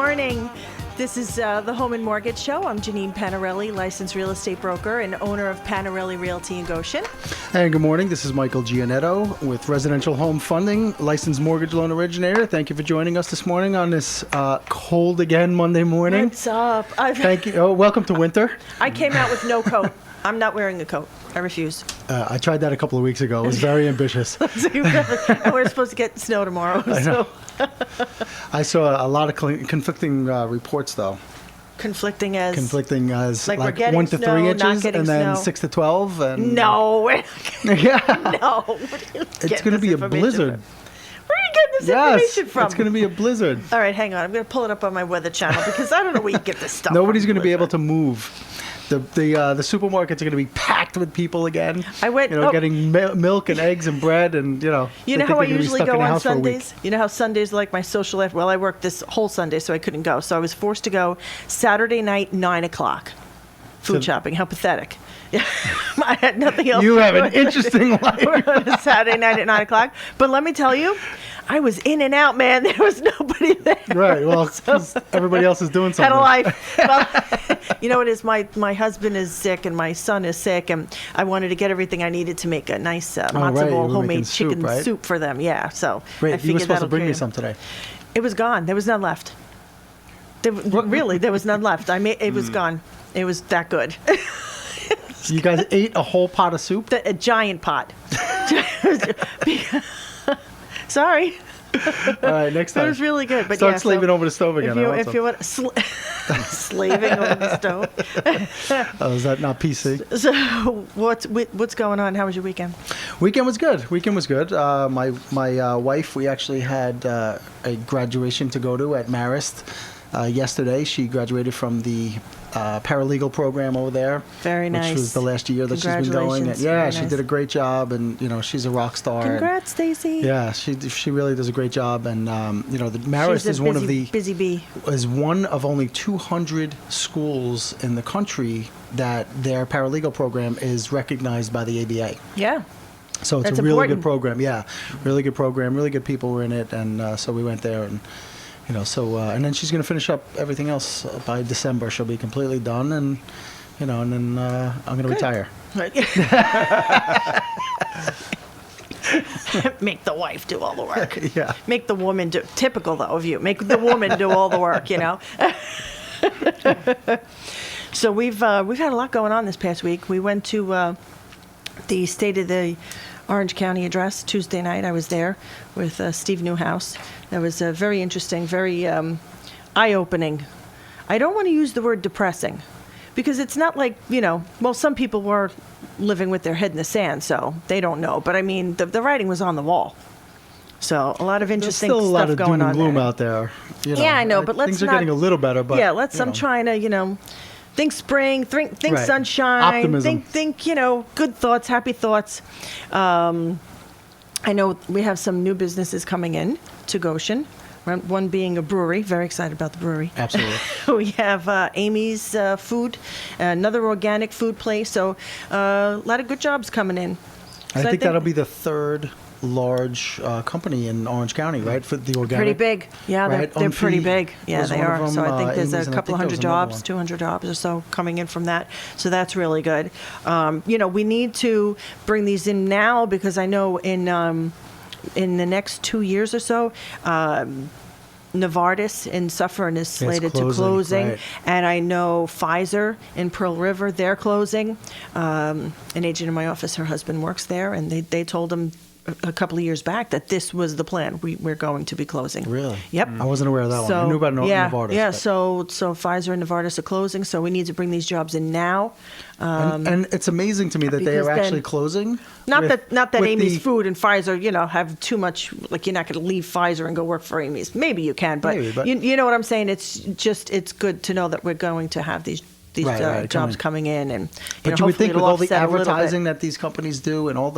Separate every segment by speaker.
Speaker 1: morning. This is the Home and Mortgage Show. I'm Janine Panarelli, licensed real estate broker and owner of Panarelli Realty in Goshen.
Speaker 2: And good morning. This is Michael Gianetto with Residential Home Funding, licensed mortgage loan originator. Thank you for joining us this morning on this cold again Monday morning.
Speaker 1: What's up?
Speaker 2: Thank you. Oh, welcome to winter.
Speaker 1: I came out with no coat. I'm not wearing a coat. I refuse.
Speaker 2: I tried that a couple of weeks ago. It was very ambitious.
Speaker 1: And we're supposed to get snow tomorrow.
Speaker 2: I know. I saw a lot of conflicting reports, though.
Speaker 1: Conflicting as
Speaker 2: like
Speaker 1: we're getting
Speaker 2: 1 to 3
Speaker 1: snow,
Speaker 2: inches,
Speaker 1: not getting
Speaker 2: and then
Speaker 1: snow.
Speaker 2: 6 to 12. And
Speaker 1: No.
Speaker 2: yeah.
Speaker 1: No.
Speaker 2: It's going to be a blizzard.
Speaker 1: Where are you getting this information from?
Speaker 2: It's going to be a blizzard.
Speaker 1: All right, hang on. I'm going to pull it up on my weather channel because I don't know where you get this stuff.
Speaker 2: Nobody's going to be
Speaker 1: Blizzard.
Speaker 2: able to move. The supermarkets are going to be packed with people again.
Speaker 1: I went,
Speaker 2: getting milk and eggs and bread, and
Speaker 1: You know how I usually go on Sundays? You know how Sundays are like my social life? Well, I worked this whole Sunday, so I couldn't go. So I was forced to go Saturday night, 9 o'clock. Food shopping. How pathetic. Yeah, I had nothing else.
Speaker 2: You have an interesting life.
Speaker 1: On a Saturday night at 9 o'clock. But let me tell you, I was in and out, man. There was nobody there.
Speaker 2: Right. Well, everybody else is doing something.
Speaker 1: Had a life. Well, you know what it is? My husband is sick and my son is sick, and I wanted to get everything I needed to make a nice matzo ball homemade chicken soup for them. Yeah. So
Speaker 2: Great.
Speaker 1: I figured
Speaker 2: you were supposed to bring
Speaker 1: me
Speaker 2: some today.
Speaker 1: It was gone. There was none left. Really, there was none left. It was gone. It was that good.
Speaker 2: You guys ate a whole pot of soup?
Speaker 1: A giant pot. Sorry.
Speaker 2: All right, next time.
Speaker 1: It was really good. But
Speaker 2: Start slaving over the stove again.
Speaker 1: If you want slaving over the stove.
Speaker 2: Oh, is that not PC?
Speaker 1: So what's going on? How was your weekend?
Speaker 2: Weekend was good. My wife, we actually had a graduation to go to at Marist yesterday. She graduated from the paralegal program over there.
Speaker 1: Very nice.
Speaker 2: Which was the last year that she's been going. And, yeah, she did a great job, and she's a rock star.
Speaker 1: Congrats, Stacy.
Speaker 2: Yeah, she really does a great job, and the Marist is one of the
Speaker 1: busy bee.
Speaker 2: Is one of only 200 schools in the country that their paralegal program is recognized by the ABA.
Speaker 1: Yeah.
Speaker 2: So it's
Speaker 1: That's
Speaker 2: a really
Speaker 1: important.
Speaker 2: good program. Yeah, really good program. Really good people were in it, and so we went there and. And then she's going to finish up everything else by December. She'll be completely done, and then I'm going to retire.
Speaker 1: Make the wife do all the work.
Speaker 2: Yeah.
Speaker 1: Make the woman do. Typical though of you. Make the woman do all the work. So we've had a lot going on this past week. We went to the State of the Orange County address Tuesday night. I was there with Steve Newhouse. That was very interesting, very eye-opening. I don't want to use the word depressing because it's not like, some people were living with their head in the sand, so they don't know. But I mean, the writing was on the wall. So a lot of interesting stuff going on there.
Speaker 2: There's still a lot of doom and gloom out there.
Speaker 1: Yeah, I know, but let's
Speaker 2: things are getting a little better. But
Speaker 1: yeah, I'm trying to, think spring, think
Speaker 2: right.
Speaker 1: sunshine,
Speaker 2: Optimism.
Speaker 1: think good thoughts, happy thoughts. I know we have some new businesses coming in to Goshen, one being a brewery. Very excited about the brewery.
Speaker 2: Absolutely.
Speaker 1: We have Amy's Food, another organic food place. So a lot of good jobs coming in.
Speaker 2: I think that'll be the third large company in Orange County, right? For the organic.
Speaker 1: Pretty big. Yeah,
Speaker 2: right?
Speaker 1: they're pretty big. Yeah, they are.
Speaker 2: Them,
Speaker 1: so I think there's
Speaker 2: Amy's,
Speaker 1: a couple hundred jobs, 200 jobs or so coming in from that. So that's really good. We need to bring these in now because I know in the next 2 years or so, Novartis in Suffern is slated to closing.
Speaker 2: Right.
Speaker 1: And I know Pfizer in Pearl River, they're closing. An agent in my office, her husband works there, and they told him a couple of years back that this was the plan. We're going to be closing.
Speaker 2: Really?
Speaker 1: Yep.
Speaker 2: I wasn't aware of that one. I knew about Novartis.
Speaker 1: Yeah, so Pfizer and Novartis are closing, so we need to bring these jobs in now.
Speaker 2: And it's amazing to me that they are actually closing.
Speaker 1: Not that Amy's Food and Pfizer, have too much, like you're not going to leave Pfizer and go work for Amy's. Maybe you can, but you know what I'm saying? It's good to know that we're going to have these jobs coming in. And,
Speaker 2: but you would think with all the advertising that these companies do and all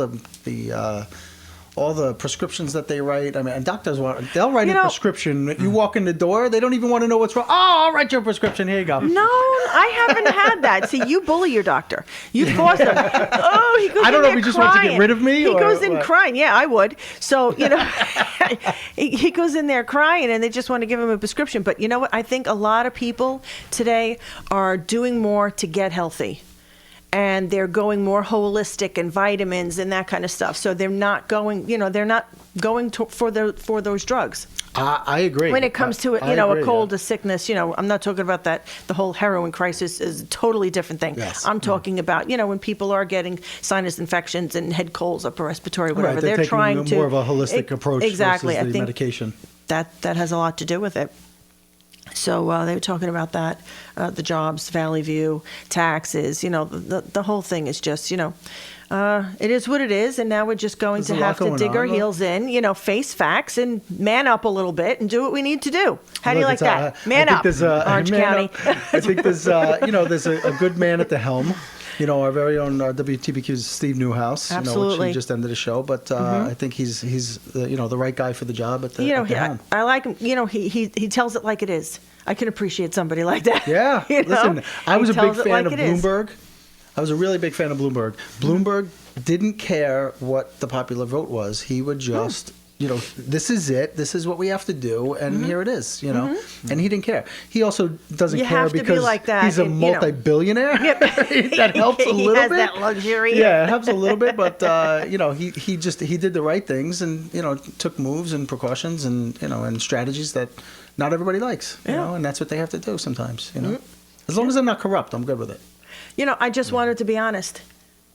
Speaker 2: all the prescriptions that they write. I mean, and doctors they'll write
Speaker 1: You
Speaker 2: a
Speaker 1: know-
Speaker 2: prescription. You walk in the door, they don't even want to know what's wrong. Oh, I'll write your prescription. Here you go.
Speaker 1: No, I haven't had that. See, you bully your doctor. You force him. Oh, he goes
Speaker 2: I don't
Speaker 1: in
Speaker 2: know
Speaker 1: there
Speaker 2: if he just wants to get
Speaker 1: crying.
Speaker 2: rid of me
Speaker 1: He
Speaker 2: or
Speaker 1: goes in
Speaker 2: what?
Speaker 1: crying. Yeah, I would. So, he goes in there crying and they just want to give him a prescription. But you know what? I think a lot of people today are doing more to get healthy. And they're going more holistic and vitamins and that kind of stuff. So they're not going, for those drugs.
Speaker 2: I agree.
Speaker 1: When it comes to
Speaker 2: I
Speaker 1: a
Speaker 2: agree,
Speaker 1: cold,
Speaker 2: yeah.
Speaker 1: a sickness, I'm not talking about that. The whole heroin crisis is a totally different thing.
Speaker 2: Yes.
Speaker 1: I'm talking about, when people are getting sinus infections and head colds, upper respiratory, whatever.
Speaker 2: Right, they're taking
Speaker 1: trying to
Speaker 2: more of a holistic approach
Speaker 1: exactly.
Speaker 2: versus
Speaker 1: I
Speaker 2: the
Speaker 1: think
Speaker 2: medication.
Speaker 1: that has a lot to do with it. So they were talking about that, the jobs, Valley View, taxes, the whole thing is just, it is what it is. And now we're just going
Speaker 2: There's
Speaker 1: to
Speaker 2: a lot
Speaker 1: have to
Speaker 2: going
Speaker 1: dig our
Speaker 2: on.
Speaker 1: heels in, face facts and man up a little bit and do what we need to do. How do you
Speaker 2: Look,
Speaker 1: like
Speaker 2: it's,
Speaker 1: that? Man
Speaker 2: I think
Speaker 1: up,
Speaker 2: there's
Speaker 1: Orange
Speaker 2: man
Speaker 1: County.
Speaker 2: up. I think there's, there's a good man at the helm. Our very own WTBQ's Steve Newhouse,
Speaker 1: Absolutely.
Speaker 2: which he just ended the show. But I think he's the right guy for the job at the helm.
Speaker 1: I like him. He tells it like it is. I can appreciate somebody like that.
Speaker 2: Yeah. Listen, I was a big fan of
Speaker 1: Bloomberg.
Speaker 2: Bloomberg. I was a really big fan of Bloomberg. Bloomberg didn't care what the popular vote was. He would just, this is it. This is what we have to do, and here it is. And he didn't care. He also doesn't
Speaker 1: You
Speaker 2: care
Speaker 1: have to be
Speaker 2: because
Speaker 1: like that
Speaker 2: he's a
Speaker 1: and,
Speaker 2: multi-billionaire. That helps a little
Speaker 1: He has
Speaker 2: bit.
Speaker 1: that luxury.
Speaker 2: Yeah, it helps a little bit, but he did the right things and took moves and precautions and strategies that not everybody likes. And that's what they have to do sometimes. As long as they're not corrupt, I'm good with it.
Speaker 1: I just wanted to be honest.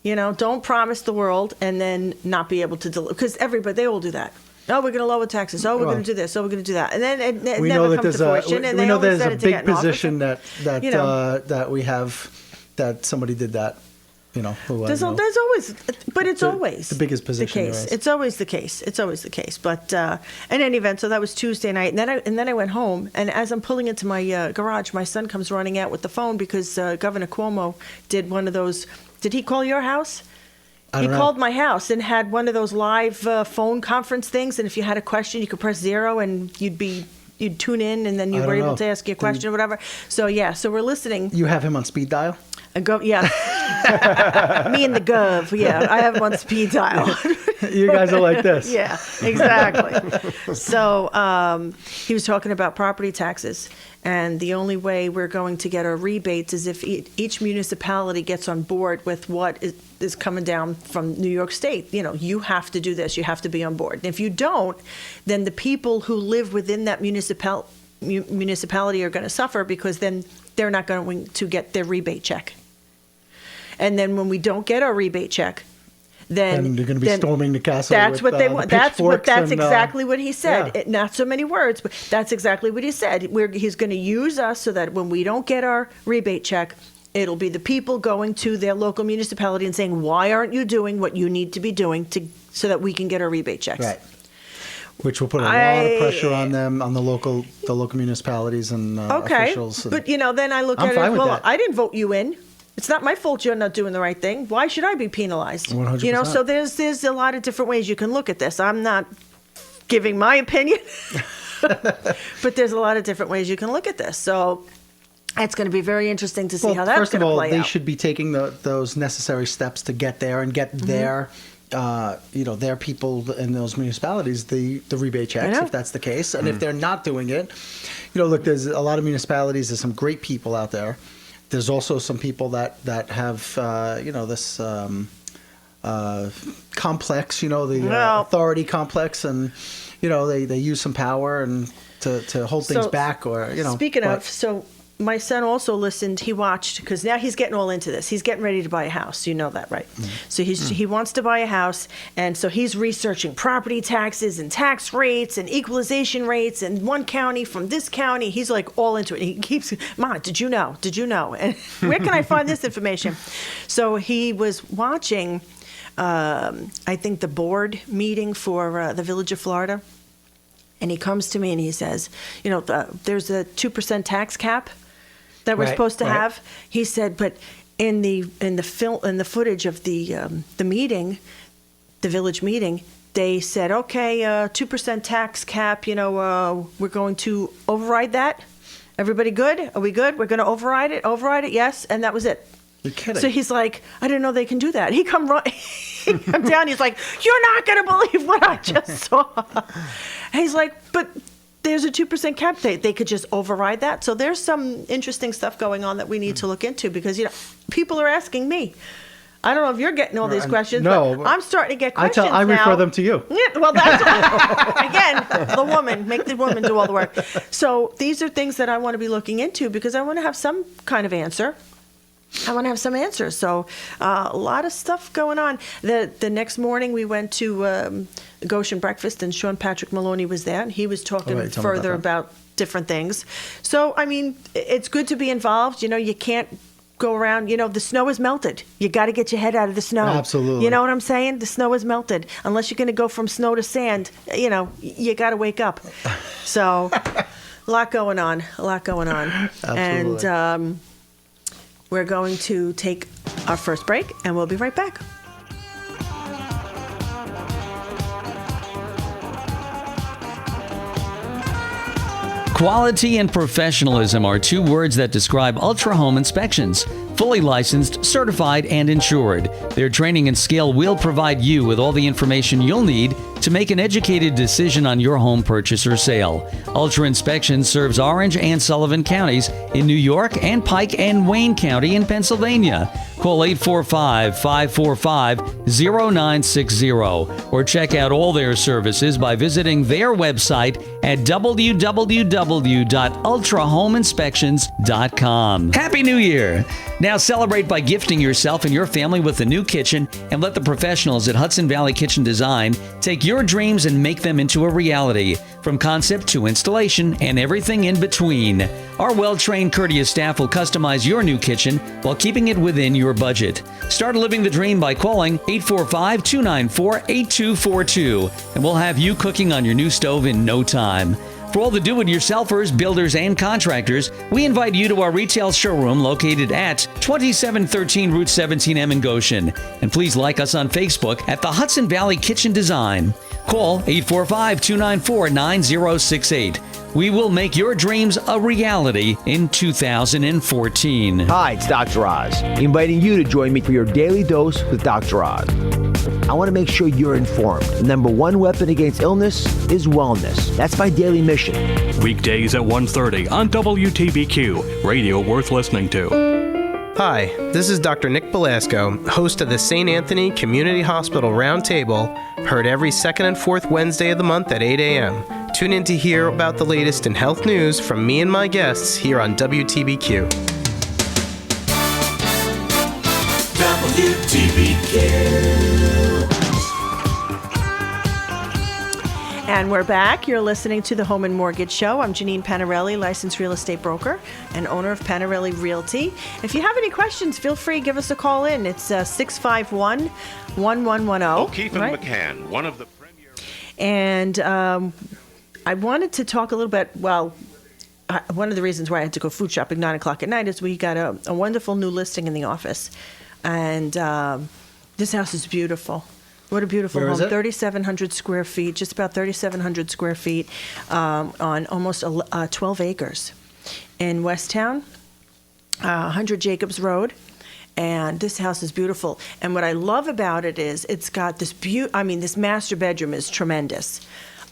Speaker 1: Don't promise the world and then not be able to deliver. Because they all do that. Oh, we're going to lower taxes. Oh, we're going to do this. Oh, we're going to do that. And then it
Speaker 2: We
Speaker 1: never
Speaker 2: know that
Speaker 1: comes to fruition. And
Speaker 2: we
Speaker 1: they
Speaker 2: know
Speaker 1: always
Speaker 2: there's
Speaker 1: said
Speaker 2: a
Speaker 1: it to get
Speaker 2: big
Speaker 1: in office.
Speaker 2: position that we have that somebody did that. Who
Speaker 1: There's always, but it's always
Speaker 2: the biggest position
Speaker 1: the
Speaker 2: there
Speaker 1: case.
Speaker 2: is.
Speaker 1: It's always the case. It's always the case. But in any event, so that was Tuesday night, and then I went home. And as I'm pulling into my garage, my son comes running out with the phone because Governor Cuomo did one of those. Did he call your house? He called my house and had one of those live phone conference things. And if you had a question, you could press 0 and you'd tune in and then you were able to ask your question or whatever. So so we're listening.
Speaker 2: You have him on speed dial?
Speaker 1: Yeah. Me and the Gov. Yeah, I have him on speed dial.
Speaker 2: You guys are like this.
Speaker 1: Yeah, exactly. So he was talking about property taxes, and the only way we're going to get our rebates is if each municipality gets on board with what is coming down from New York State. You have to do this. You have to be on board. And if you don't, then the people who live within that municipality are going to suffer because then they're not going to get their rebate check. And then when we don't get our rebate check, then
Speaker 2: they're going to be storming the castle.
Speaker 1: That's
Speaker 2: with,
Speaker 1: what they want. That's exactly what he said.
Speaker 2: Yeah.
Speaker 1: Not so many words, but that's exactly what he said. He's going to use us so that when we don't get our rebate check, it'll be the people going to their local municipality and saying, "Why aren't you doing what you need to be doing so that we can get our rebate checks?"
Speaker 2: Right. Which will put a lot of pressure on them, on the local municipalities and officials.
Speaker 1: But then I look
Speaker 2: I'm
Speaker 1: at it
Speaker 2: fine
Speaker 1: as
Speaker 2: with
Speaker 1: well.
Speaker 2: that.
Speaker 1: I didn't vote you in. It's not my fault you're not doing the right thing. Why should I be penalized?
Speaker 2: 100%.
Speaker 1: So there's a lot of different ways you can look at this. I'm not giving my opinion, but there's a lot of different ways you can look at this. So it's going to be very interesting to see how that's going to play out.
Speaker 2: First of all, they should be taking those necessary steps to get there and get their people in those municipalities the rebate checks, if that's the case. And if they're not doing it, look, there's a lot of municipalities. There's some great people out there. There's also some people that have this complex, the authority complex, and they use some power and to hold things back, or
Speaker 1: Speaking of, so my son also listened. He watched because now he's getting all into this. He's getting ready to buy a house. You know that, right? So he wants to buy a house, and so he's researching property taxes and tax rates and equalization rates and one county from this county. He's like all into it. He keeps, "Ma, did you know? Did you know? And where can I find this information?" So he was watching, I think, the board meeting for the Village of Florida. And he comes to me and he says, there's a 2% tax cap that we're supposed to have. He said, but in the footage of the meeting, the village meeting, they said, okay, 2% tax cap, we're going to override that. Everybody good? Are we good? We're going to override it, yes. And that was it.
Speaker 2: You're kidding.
Speaker 1: So he's like, I didn't know they can do that. He come down, he's like, you're not going to believe what I just saw. And he's like, but there's a 2% cap. They could just override that. So there's some interesting stuff going on that we need to look into because, people are asking me. I don't know if you're getting all these questions,
Speaker 2: no,
Speaker 1: but I'm starting to get questions
Speaker 2: I refer
Speaker 1: now.
Speaker 2: them to you.
Speaker 1: Yeah, well, that's again, the woman. Make the woman do all the work. So these are things that I want to be looking into because I want to have some kind of answer. I want to have some answers. So a lot of stuff going on. The next morning we went to Goshen breakfast and Sean Patrick Maloney was there and he was talking further about different things. So, I mean, it's good to be involved. You can't go around, the snow is melted. You got to get your head out of the snow.
Speaker 2: Absolutely.
Speaker 1: You know what I'm saying? The snow is melted. Unless you're going to go from snow to sand, you got to wake up. So a lot going on.
Speaker 2: Absolutely.
Speaker 1: And we're going to take our first break and we'll be right back.
Speaker 3: Quality and professionalism are two words that describe Ultra Home Inspections. Fully licensed, certified, and insured. Their training and skill will provide you with all the information you'll need to make an educated decision on your home purchase or sale. Ultra Inspections serves Orange and Sullivan counties in New York and Pike and Wayne County in Pennsylvania. Call 845-545-0960 or check out all their services by visiting their website at www.ultrahomeinspections.com. Happy New Year! Now celebrate by gifting yourself and your family with a new kitchen and let the professionals at Hudson Valley Kitchen Design take your dreams and make them into a reality, from concept to installation and everything in between. Our well-trained, courteous staff will customize your new kitchen while keeping it within your budget. Start living the dream by calling 845-294-8242, and we'll have you cooking on your new stove in no time. For all the do-it-yourselfers, builders, and contractors, we invite you to our retail showroom located at 2713 Route 17M in Goshen. And please like us on Facebook at the Hudson Valley Kitchen Design. Call 845-294-9068. We will make your dreams a reality in 2014.
Speaker 4: Hi, it's Dr. Oz, inviting you to join me for your daily dose with Dr. Oz. I want to make sure you're informed. The number one weapon against illness is wellness. That's my daily mission.
Speaker 5: Weekdays at 1:30 on WTBQ, radio worth listening to.
Speaker 6: Hi, this is Dr. Nick Belasco, host of the St. Anthony Community Hospital Roundtable, heard every second and fourth Wednesday of the month at 8 a.m. Tune in to hear about the latest in health news from me and my guests here on WTBQ.
Speaker 1: And we're back. You're listening to the Home and Mortgage Show. I'm Janine Panarelli, licensed real estate broker and owner of Panarelli Realty. If you have any questions, feel free to give us a call in. It's 651-1110.
Speaker 7: OKeefe and McCann, one of the premier.
Speaker 1: And I wanted to talk a little bit, one of the reasons why I had to go food shopping 9 o'clock at night is we got a wonderful new listing in the office. And this house is beautiful. What a beautiful
Speaker 2: Where
Speaker 1: home.
Speaker 2: is it?
Speaker 1: 3,700 square feet, just about 3,700 square feet on almost 12 acres in Westtown, 100 Jacobs Road. And this house is beautiful. And what I love about it is it's got this this master bedroom is tremendous.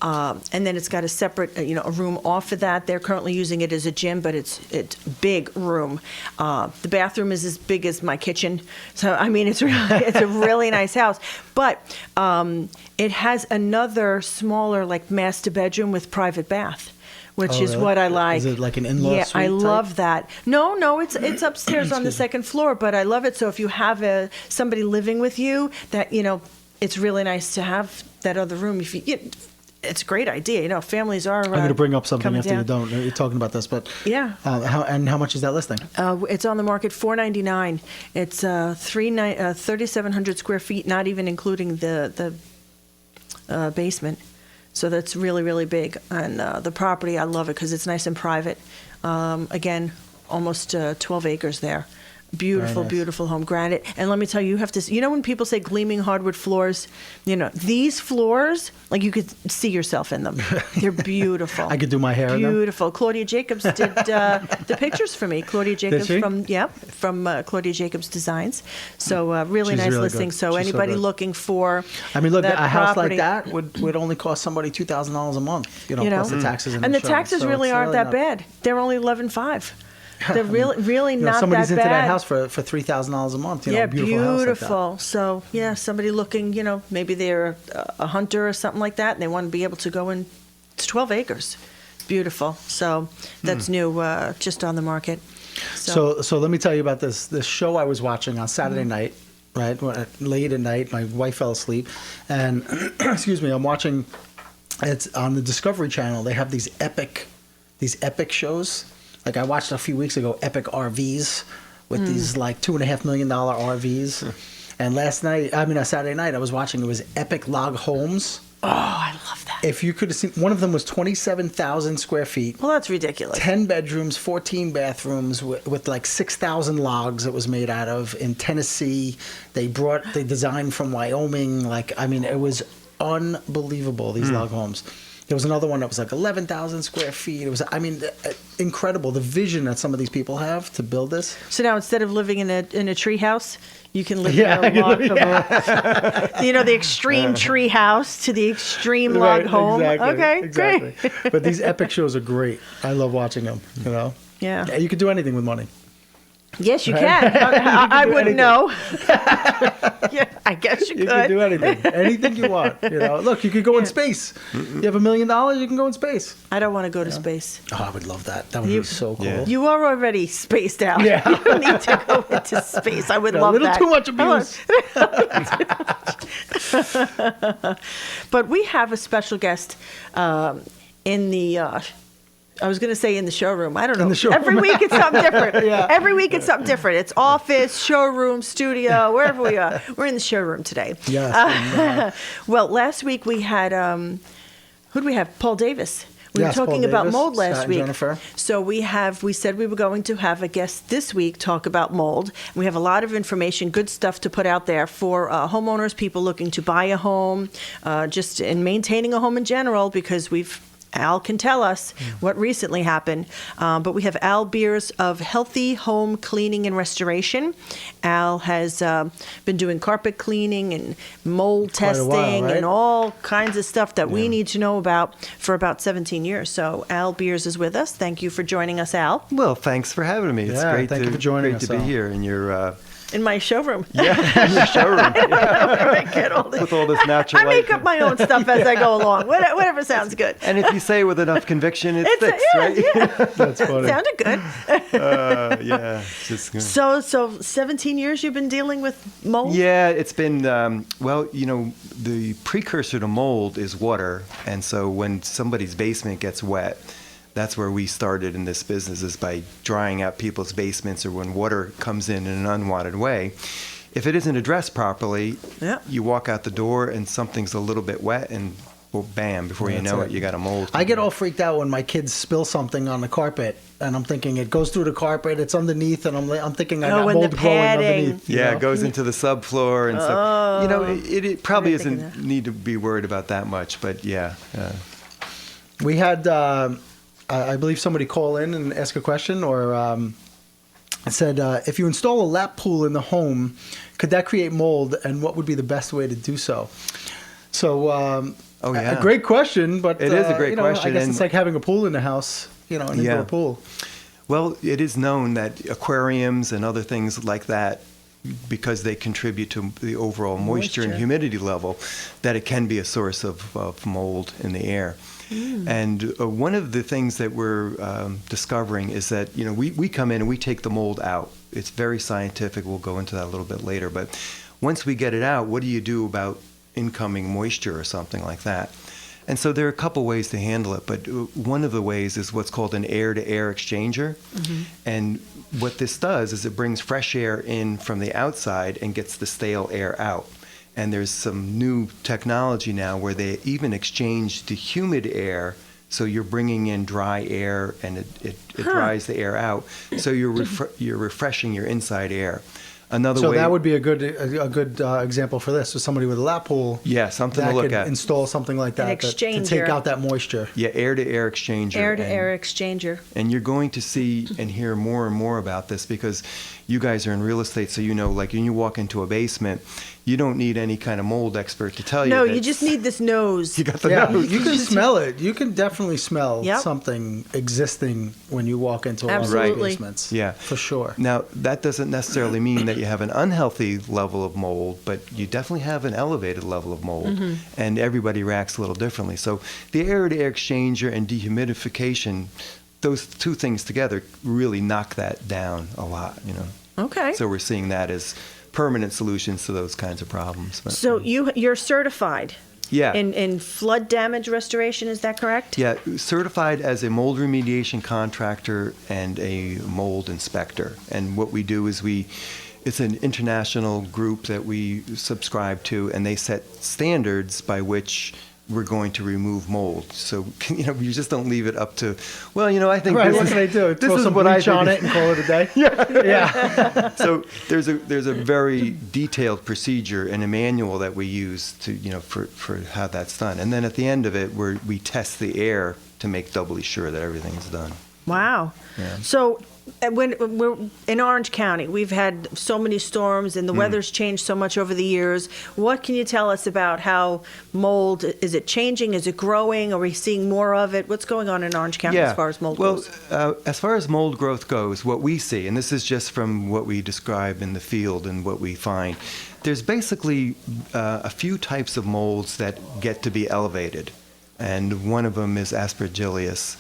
Speaker 1: And then it's got a separate, a room off of that. They're currently using it as a gym, but it's big room. The bathroom is as big as my kitchen. So, it's a really nice house. But it has another smaller, master bedroom with private bath, which is
Speaker 2: really?
Speaker 1: what I like.
Speaker 2: Is it like an in-law
Speaker 1: Yeah,
Speaker 2: suite
Speaker 1: I
Speaker 2: type?
Speaker 1: love that. No, it's upstairs on the second floor, but I love it. So if you have somebody living with you, that, it's really nice to have that other room. It's a great idea. Families are.
Speaker 2: I'm going to bring up something
Speaker 1: coming
Speaker 2: after
Speaker 1: down.
Speaker 2: you're talking about this, but
Speaker 1: Yeah.
Speaker 2: how much is that listing?
Speaker 1: It's on the market $499. It's 3,700 square feet, not even including the basement. So that's really, really big. And the property, I love it because it's nice and private. Again, almost 12 acres there. Beautiful,
Speaker 2: nice.
Speaker 1: beautiful home, granite. And let me tell you, you have to, when people say gleaming hardwood floors, these floors, like you could see yourself in them. They're beautiful.
Speaker 2: I could do my hair in them.
Speaker 1: Beautiful. Claudia Jacobs did the pictures for me. Claudia Jacobs
Speaker 2: she?
Speaker 1: from Claudia Jacobs Designs. So really
Speaker 2: She's
Speaker 1: nice
Speaker 2: really
Speaker 1: listing.
Speaker 2: good.
Speaker 1: So
Speaker 2: She's so
Speaker 1: anybody
Speaker 2: good.
Speaker 1: looking for
Speaker 2: I mean, look,
Speaker 1: that
Speaker 2: a house
Speaker 1: property,
Speaker 2: like that would only cost somebody $2,000 a month, plus the taxes and
Speaker 1: and the
Speaker 2: insurance.
Speaker 1: taxes
Speaker 2: So
Speaker 1: really
Speaker 2: it's
Speaker 1: aren't that
Speaker 2: not-
Speaker 1: bad. They're only 11.5. They're really not
Speaker 2: somebody's
Speaker 1: that
Speaker 2: into
Speaker 1: bad.
Speaker 2: that house for $3,000 a month.
Speaker 1: Yeah,
Speaker 2: a beautiful. House like that.
Speaker 1: beautiful. So, somebody looking, maybe they're a hunter or something like that, and they want to be able to go in. It's 12 acres. Beautiful. So that's new, just on the market.
Speaker 2: So let me tell you about this show I was watching on Saturday night, right? Late at night, my wife fell asleep, and excuse me, I'm watching. It's on the Discovery Channel. They have these epic shows. Like I watched a few weeks ago, Epic RVs with these like $2.5 million RVs. And Saturday night, I was watching. It was Epic Log Homes.
Speaker 1: Oh, I love that.
Speaker 2: If you could have seen, one of them was 27,000 square feet.
Speaker 1: Well, that's ridiculous.
Speaker 2: 10 bedrooms, 14 bathrooms with like 6,000 logs it was made out of in Tennessee. They designed from Wyoming. It was unbelievable, these log homes. There was another one that was like 11,000 square feet. It was, incredible. The vision that some of these people have to build this.
Speaker 1: So now instead of living in a tree house, you can live in a log home. The extreme tree house to the extreme log home.
Speaker 2: Exactly,
Speaker 1: Okay, great.
Speaker 2: But these epic shows are great. I love watching them,
Speaker 1: Yeah.
Speaker 2: You could do anything with money.
Speaker 1: Yes, you can. I wouldn't know. Yeah, I guess you
Speaker 2: You
Speaker 1: could.
Speaker 2: can do anything you want. Look, you could go in space. You have $1 million, you can go in space.
Speaker 1: I don't want to go to space.
Speaker 2: Oh, I would love that. That would be so cool.
Speaker 8: Yeah.
Speaker 1: You are already spaced out.
Speaker 2: Yeah.
Speaker 1: You don't need to go into space. I would love
Speaker 2: a little
Speaker 1: that.
Speaker 2: too much abuse.
Speaker 1: But we have a special guest in the. I was going to say in the showroom. I don't know.
Speaker 2: the showroom.
Speaker 1: Every week it's something different.
Speaker 2: Yeah.
Speaker 1: Every week it's something different. It's office, showroom, studio, wherever we are. We're in the showroom today.
Speaker 2: Yes.
Speaker 1: Well, last week we had who do we have? Paul Davis. We
Speaker 2: Yes,
Speaker 1: were talking
Speaker 2: Paul
Speaker 1: about
Speaker 2: Davis,
Speaker 1: mold last
Speaker 2: Scott and
Speaker 1: week.
Speaker 2: Jennifer.
Speaker 1: So we said we were going to have a guest this week talk about mold. We have a lot of information, good stuff to put out there for homeowners, people looking to buy a home, just in maintaining a home in general, because Al can tell us what recently happened. But we have Al Beers of Healthy Home Cleaning and Restoration. Al has been doing carpet cleaning and mold
Speaker 2: Quite a
Speaker 1: testing
Speaker 2: while, right?
Speaker 1: and all kinds of stuff that we need to know about for about 17 years. So Al Beers is with us. Thank you for joining us, Al.
Speaker 8: Well, thanks for having me. It's
Speaker 2: Yeah,
Speaker 8: great
Speaker 2: thank you for joining
Speaker 8: great
Speaker 2: us,
Speaker 8: to be
Speaker 2: Al.
Speaker 8: here in your
Speaker 1: In my showroom.
Speaker 8: in your showroom
Speaker 1: I get all this.
Speaker 8: with all this natural
Speaker 1: I make
Speaker 8: light.
Speaker 1: up my own stuff as I go along. Whatever sounds good.
Speaker 8: And if you say it with enough conviction, it
Speaker 1: It's
Speaker 8: sticks, right?
Speaker 1: yeah.
Speaker 2: That's funny.
Speaker 1: Sounded good.
Speaker 8: Yeah, it's just good.
Speaker 1: So 17 years you've been dealing with mold?
Speaker 8: Yeah, it's been, the precursor to mold is water. And so when somebody's basement gets wet, that's where we started in this business, is by drying out people's basements, or when water comes in an unwanted way. If it isn't addressed properly,
Speaker 1: Yeah.
Speaker 8: you walk out the door and something's a little bit wet, and well, bam, before you
Speaker 2: That's
Speaker 8: know
Speaker 2: it.
Speaker 8: it, you got a mold.
Speaker 2: I get all freaked out when my kids spill something on the carpet, and I'm thinking it goes through the carpet, it's underneath, and I'm thinking I got
Speaker 1: and the
Speaker 2: mold growing
Speaker 1: padding.
Speaker 2: underneath. you
Speaker 8: Yeah,
Speaker 2: know?
Speaker 8: it goes into the subfloor, and so it probably
Speaker 1: I didn't think
Speaker 8: isn't
Speaker 1: of
Speaker 8: need to be worried about that much, but yeah.
Speaker 2: We had, I believe, somebody call in and ask a question, or said, if you install a lap pool in the home, could that create mold, and what would be the best way to do so? So,
Speaker 8: Oh, yeah.
Speaker 2: a great question, but
Speaker 8: It is a great
Speaker 2: I
Speaker 8: question,
Speaker 2: guess
Speaker 8: and-
Speaker 2: it's like having a pool in the house, an indoor pool.
Speaker 8: Well, it is known that aquariums and other things like that, because they contribute to the overall moisture and humidity level, that it can be a source of mold in the air. And one of the things that we're discovering is that, we come in and we take the mold out. It's very scientific. We'll go into that a little bit later. But once we get it out, what do you do about incoming moisture or something like that? And so there are a couple ways to handle it, but one of the ways is what's called an air-to-air exchanger. And what this does is it brings fresh air in from the outside and gets the stale air out. And there's some new technology now where they even exchange the humid air So you're bringing in dry air, and it dries the air out. So you're refreshing your inside air. Another
Speaker 2: So
Speaker 8: way,
Speaker 2: that would be a good example for this. So somebody with a lap pool,
Speaker 8: yeah, something
Speaker 2: that
Speaker 8: to look
Speaker 2: could
Speaker 8: at.
Speaker 2: install something like that to
Speaker 1: exchanger.
Speaker 2: take out that moisture.
Speaker 8: Yeah, air-to-air exchanger.
Speaker 1: Air-to-air exchanger.
Speaker 8: And you're going to see and hear more and more about this because you guys are in real estate, so you know, like when you walk into a basement, you don't need any kind of mold expert to tell you.
Speaker 1: No,
Speaker 8: that
Speaker 1: you just need this nose.
Speaker 8: you got the
Speaker 2: Yeah,
Speaker 8: nose.
Speaker 2: you can smell it. You can definitely smell
Speaker 1: Yep.
Speaker 2: something existing when you walk into a lot of
Speaker 1: Absolutely.
Speaker 2: basements.
Speaker 8: Yeah.
Speaker 2: For sure.
Speaker 8: Now, that doesn't necessarily mean that you have an unhealthy level of mold, but you definitely have an elevated level of mold, and everybody reacts a little differently. So the air-to-air exchanger and dehumidification, those two things together really knock that down a lot, you know.
Speaker 1: Okay.
Speaker 8: So we're seeing that as permanent solutions to those kinds of problems. But,
Speaker 1: So you're certified
Speaker 8: yeah.
Speaker 1: in flood damage restoration, is that correct?
Speaker 8: Yeah, certified as a mold remediation contractor and a mold inspector. And what we do is it's an international group that we subscribe to, and they set standards by which we're going to remove mold. So, you know, you just don't leave it up to, well, you know, I think
Speaker 2: Right,
Speaker 8: this
Speaker 2: what
Speaker 8: is,
Speaker 2: can I do?
Speaker 8: this
Speaker 2: Throw
Speaker 8: is
Speaker 2: some
Speaker 8: what I
Speaker 2: bleach
Speaker 8: think
Speaker 2: on
Speaker 8: is-
Speaker 2: it and call it a day? Yeah.
Speaker 8: So there's a very detailed procedure and a manual that we use to, you know, for how that's done. And then at the end of it, we test the air to make doubly sure that everything's done.
Speaker 1: Wow.
Speaker 8: Yeah.
Speaker 1: So when we're in Orange County, we've had so many storms and the weather's changed so much over the years. What can you tell us about how mold, is it changing? Is it growing? Are we seeing more of it? What's going on in Orange County as far as mold goes?
Speaker 8: Well, as far as mold growth goes, what we see, and this is just from what we describe in the field and what we find, there's basically a few types of molds that get to be elevated. And one of them is Aspergillus,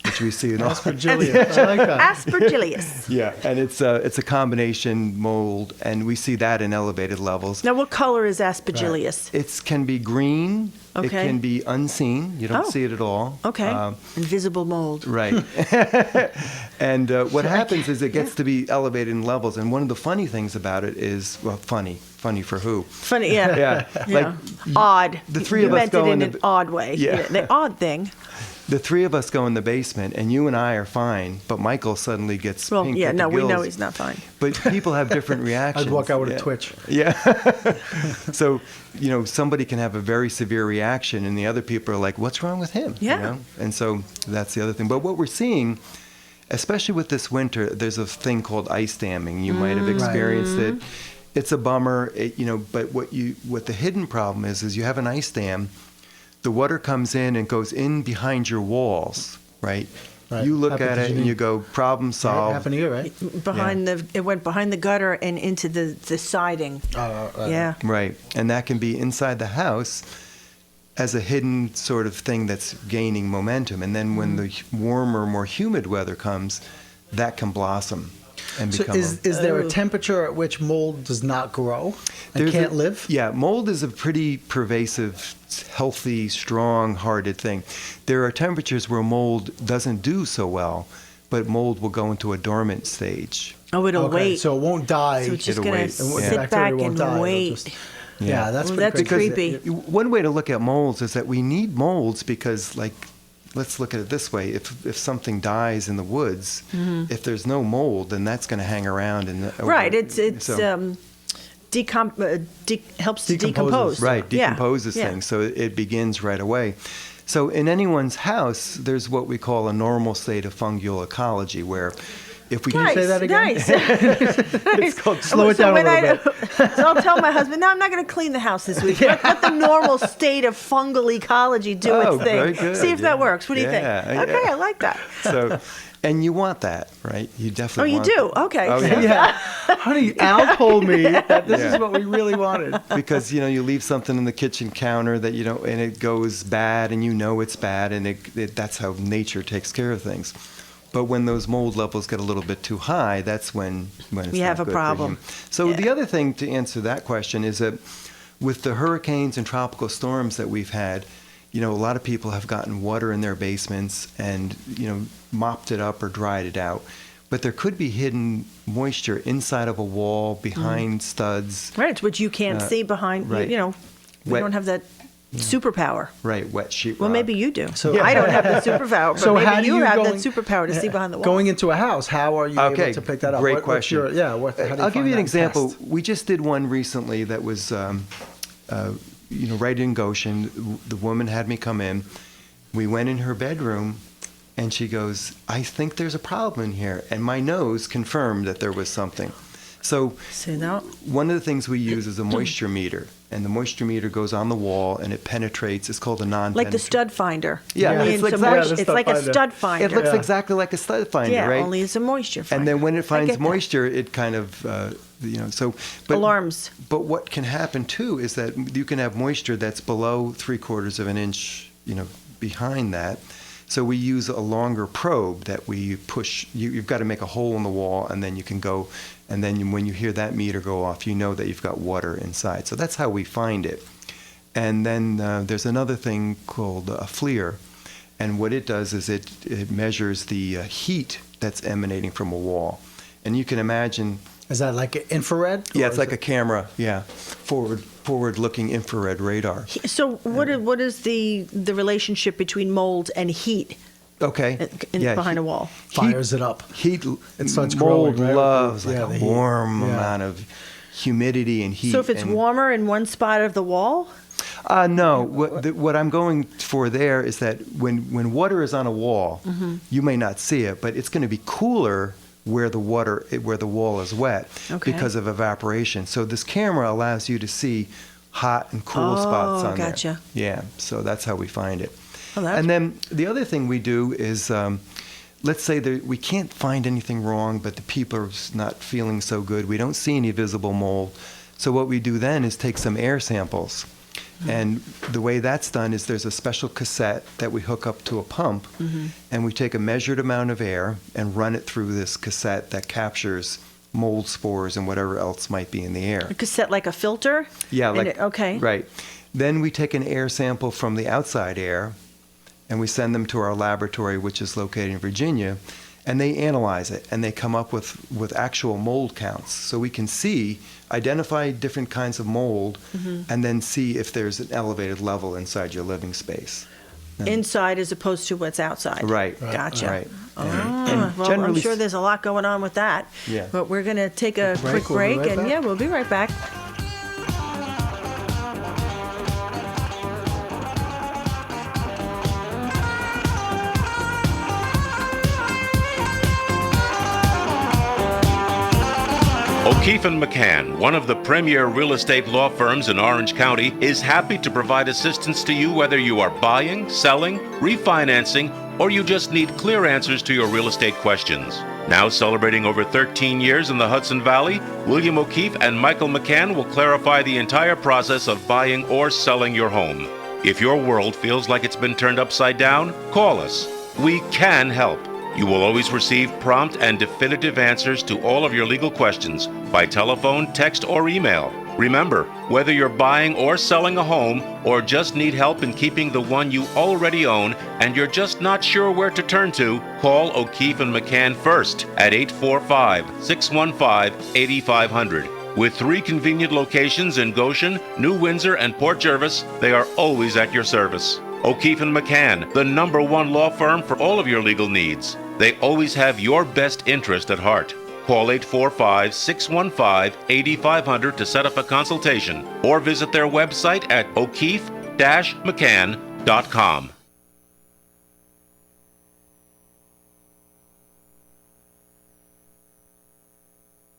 Speaker 8: which we see in all.
Speaker 2: Aspergillus. I like that.
Speaker 1: Aspergillus.
Speaker 8: Yeah, and it's a combination mold, and we see that in elevated levels.
Speaker 1: Now, what color is Aspergillus?
Speaker 8: It can be green. It
Speaker 1: Okay.
Speaker 8: can be unseen. You don't
Speaker 1: Oh.
Speaker 8: see it at all.
Speaker 1: Okay. Invisible mold.
Speaker 8: Right. And what happens is it gets to be elevated in levels. And one of the funny things about it is, well, funny for who?
Speaker 1: Funny, yeah.
Speaker 8: Yeah.
Speaker 1: Yeah. Odd.
Speaker 8: the three
Speaker 1: you
Speaker 8: of us
Speaker 1: meant
Speaker 8: go
Speaker 1: it
Speaker 8: in
Speaker 1: in
Speaker 8: the-
Speaker 1: an odd way.
Speaker 8: Yeah.
Speaker 1: The odd thing.
Speaker 8: The three of us go in the basement, and you and I are fine, but Michael suddenly gets
Speaker 1: Well,
Speaker 8: pink
Speaker 1: yeah,
Speaker 8: at the
Speaker 1: no, we know
Speaker 8: gills.
Speaker 1: he's not fine.
Speaker 8: But people have different reactions.
Speaker 2: I'd walk out with
Speaker 8: Yeah.
Speaker 2: a twitch.
Speaker 8: Yeah. So, you know, somebody can have a very severe reaction, and the other people are like, what's wrong with him?
Speaker 1: Yeah.
Speaker 8: You know? And so that's the other thing. But what we're seeing, especially with this winter, there's a thing called ice damming. You might have experienced it. It's a bummer, you know, but what the hidden problem is you have an ice dam, the water comes in and goes in behind your walls, right?
Speaker 2: Right.
Speaker 8: You look
Speaker 2: Happened
Speaker 8: at
Speaker 2: to
Speaker 8: it and
Speaker 2: Janine.
Speaker 8: you go, problem
Speaker 2: That
Speaker 8: solved.
Speaker 2: happened to you, right?
Speaker 1: It went behind the gutter and into the siding. Yeah.
Speaker 8: Right. And that can be inside the house as a hidden sort of thing that's gaining momentum. And then when the warmer, more humid weather comes, that can blossom and
Speaker 2: So
Speaker 8: become
Speaker 2: is there a temperature at which mold does not grow and
Speaker 8: There's
Speaker 2: can't
Speaker 8: a-
Speaker 2: live?
Speaker 8: Yeah, mold is a pretty pervasive, healthy, strong-hearted thing. There are temperatures where mold doesn't do so well, but mold will go into a dormant stage.
Speaker 1: Oh, it'll
Speaker 2: Okay,
Speaker 1: wait.
Speaker 2: so it won't die.
Speaker 1: So it's just
Speaker 8: It'll
Speaker 1: going
Speaker 8: wait.
Speaker 1: to
Speaker 8: And the
Speaker 1: sit
Speaker 2: bacteria
Speaker 1: back
Speaker 2: won't
Speaker 1: and
Speaker 2: die, it'll
Speaker 1: wait.
Speaker 2: just- Yeah, that's
Speaker 1: Well,
Speaker 2: pretty
Speaker 1: that's
Speaker 2: crazy.
Speaker 1: creepy.
Speaker 8: One way to look at molds is that we need molds because, like, let's look at it this way: if something dies in the woods, if there's no mold, then that's going to hang around.
Speaker 1: Right. It's
Speaker 8: so-
Speaker 1: helps to
Speaker 2: Decomposes.
Speaker 1: decompose.
Speaker 8: Right,
Speaker 1: Yeah.
Speaker 8: decomposes
Speaker 1: Yeah.
Speaker 8: things, so it begins right away. So in anyone's house, there's what we call a normal state of fungal ecology, where if we
Speaker 1: Nice,
Speaker 2: say that again?
Speaker 1: nice.
Speaker 8: it's called
Speaker 2: Slow it down a little bit.
Speaker 1: So I'll tell my husband, no, I'm not going to clean the house this week. Let the normal state of fungal ecology do
Speaker 8: Oh,
Speaker 1: its thing.
Speaker 8: very good,
Speaker 1: See if that
Speaker 8: yeah.
Speaker 1: works. What do you think?
Speaker 8: Yeah,
Speaker 1: Okay,
Speaker 8: yeah.
Speaker 1: I like that.
Speaker 8: so, and you want that, right? You
Speaker 1: Oh,
Speaker 8: definitely.
Speaker 1: you
Speaker 8: want
Speaker 1: do?
Speaker 8: that.
Speaker 1: Okay.
Speaker 8: Oh, yeah.
Speaker 2: Yeah. Honey, Al told me that this
Speaker 8: Yeah.
Speaker 2: is what we really wanted.
Speaker 8: Because you leave something in the kitchen counter that and it goes bad, and it's bad, and that's how nature takes care of things. But when those mold levels get a little bit too high, that's when it's
Speaker 1: You
Speaker 8: not
Speaker 1: have a
Speaker 8: good for
Speaker 1: problem.
Speaker 8: you. So
Speaker 1: Yeah.
Speaker 8: the other thing to answer that question is that with the hurricanes and tropical storms that we've had, a lot of people have gotten water in their basements and mopped it up or dried it out. But there could be hidden moisture inside of a wall, behind studs.
Speaker 1: Right, which you can't see behind,
Speaker 8: right.
Speaker 1: we
Speaker 8: Wet-
Speaker 1: don't have that superpower.
Speaker 8: Right, wet sheet
Speaker 1: Well,
Speaker 8: rock.
Speaker 1: maybe you do.
Speaker 2: So-
Speaker 1: I don't have the superpower, but
Speaker 2: So how
Speaker 1: maybe
Speaker 2: do
Speaker 1: you
Speaker 2: you
Speaker 1: have
Speaker 2: go
Speaker 1: that
Speaker 2: in-
Speaker 1: superpower to see behind the wall.
Speaker 2: Going into a house, how are you
Speaker 8: Okay,
Speaker 2: able to pick that up?
Speaker 8: great
Speaker 2: What's
Speaker 8: question.
Speaker 2: how do you
Speaker 8: I'll
Speaker 2: find
Speaker 8: give you an
Speaker 2: that
Speaker 8: example.
Speaker 2: test?
Speaker 8: We just did one recently that was, right in Goshen. The woman had me come in. We went in her bedroom, and she goes, "I think there's a problem in here." And my nose confirmed that there was something. So
Speaker 1: See now?
Speaker 8: one of the things we use is a moisture meter. And the moisture meter goes on the wall, and it penetrates. It's called a non-penetrating.
Speaker 1: Like the stud finder.
Speaker 8: Yeah,
Speaker 1: Only
Speaker 8: it's
Speaker 1: it's,
Speaker 8: like
Speaker 1: a
Speaker 8: that.
Speaker 1: moisture,
Speaker 2: The
Speaker 1: it's
Speaker 2: stud
Speaker 1: like a
Speaker 2: finder.
Speaker 1: stud finder.
Speaker 8: It looks
Speaker 2: Yeah.
Speaker 8: exactly like a stud finder,
Speaker 1: yeah,
Speaker 8: right?
Speaker 1: only it's a moisture finder.
Speaker 8: And then when it
Speaker 1: I
Speaker 8: finds
Speaker 1: get that.
Speaker 8: moisture, it kind of, so. But,
Speaker 1: Alarms.
Speaker 8: But what can happen too is that you can have moisture that's below 3/4 of an inch, behind that. So we use a longer probe that we push. You've got to make a hole in the wall, and then you can go, and then when you hear that meter go off, you know that you've got water inside. So that's how we find it. And then there's another thing called a FLIR, and what it does is it measures the heat that's emanating from a wall. And you can imagine.
Speaker 2: Is that like infrared?
Speaker 8: Yeah,
Speaker 2: Or
Speaker 8: it's
Speaker 2: is
Speaker 8: like
Speaker 2: it-
Speaker 8: a camera. Yeah, forward-looking infrared radar.
Speaker 1: So what is the relationship between mold and heat
Speaker 8: Okay.
Speaker 1: behind a wall?
Speaker 2: Fires it up.
Speaker 8: Heat.
Speaker 2: It starts
Speaker 8: mold
Speaker 2: growing, right?
Speaker 8: loves
Speaker 2: Yeah,
Speaker 8: like
Speaker 2: the
Speaker 8: a
Speaker 2: heat.
Speaker 8: warm
Speaker 2: Yeah.
Speaker 8: amount of humidity and heat.
Speaker 1: So if it's
Speaker 8: and-
Speaker 1: warmer in one spot of the wall,
Speaker 8: No, what I'm going for there is that when water is on a wall,
Speaker 1: Mm-hmm.
Speaker 8: you may not see it, but it's going to be cooler where the wall is wet
Speaker 1: Okay.
Speaker 8: because of evaporation. So this camera allows you to see hot and cool spots on
Speaker 1: gotcha.
Speaker 8: there. Yeah, so that's how we find it.
Speaker 1: Oh, that's-
Speaker 8: And then the other thing we do is, let's say that we can't find anything wrong, but the people are not feeling so good. We don't see any visible mold. So what we do then is take some air samples. And the way that's done is there's a special cassette that we hook up to a pump, and we take a measured amount of air and run it through this cassette that captures mold spores and whatever else might be in the air.
Speaker 1: a cassette like a filter?
Speaker 8: Yeah,
Speaker 1: And
Speaker 8: like
Speaker 1: okay.
Speaker 8: right. Then we take an air sample from the outside air, and we send them to our laboratory, which is located in Virginia, and they analyze it, and they come up with actual mold counts, so we can identify different kinds of mold, and then see if there's an elevated level inside your living space.
Speaker 1: Inside as opposed to what's outside.
Speaker 8: Right.
Speaker 1: Gotcha.
Speaker 8: Right.
Speaker 1: Ah, well, I'm
Speaker 8: generally
Speaker 1: sure there's a lot going on with that.
Speaker 8: Yeah.
Speaker 1: But we're going to take a quick
Speaker 2: We'll be
Speaker 1: break,
Speaker 2: right
Speaker 1: and
Speaker 2: back.
Speaker 1: yeah, we'll be right back.
Speaker 7: O'Keefe and McCann, one of the premier real estate law firms in Orange County, is happy to provide assistance to you whether you are buying, selling, refinancing, or you just need clear answers to your real estate questions. Now celebrating over 13 years in the Hudson Valley, William O'Keefe and Michael McCann will clarify the entire process of buying or selling your home. If your world feels like it's been turned upside down, call us. We can help. You will always receive prompt and definitive answers to all of your legal questions by telephone, text, or email. Remember, whether you're buying or selling a home or just need help in keeping the one you already own and you're just not sure where to turn to, call O'Keefe and McCann first at 845-615-8500. With 3 convenient locations in Goshen, New Windsor, and Port Jervis, they are always at your service. O'Keefe and McCann, the #1 law firm for all of your legal needs. They always have your best interest at heart. Call 845-615-8500 to set up a consultation or visit their website at o'keefe-mccann.com.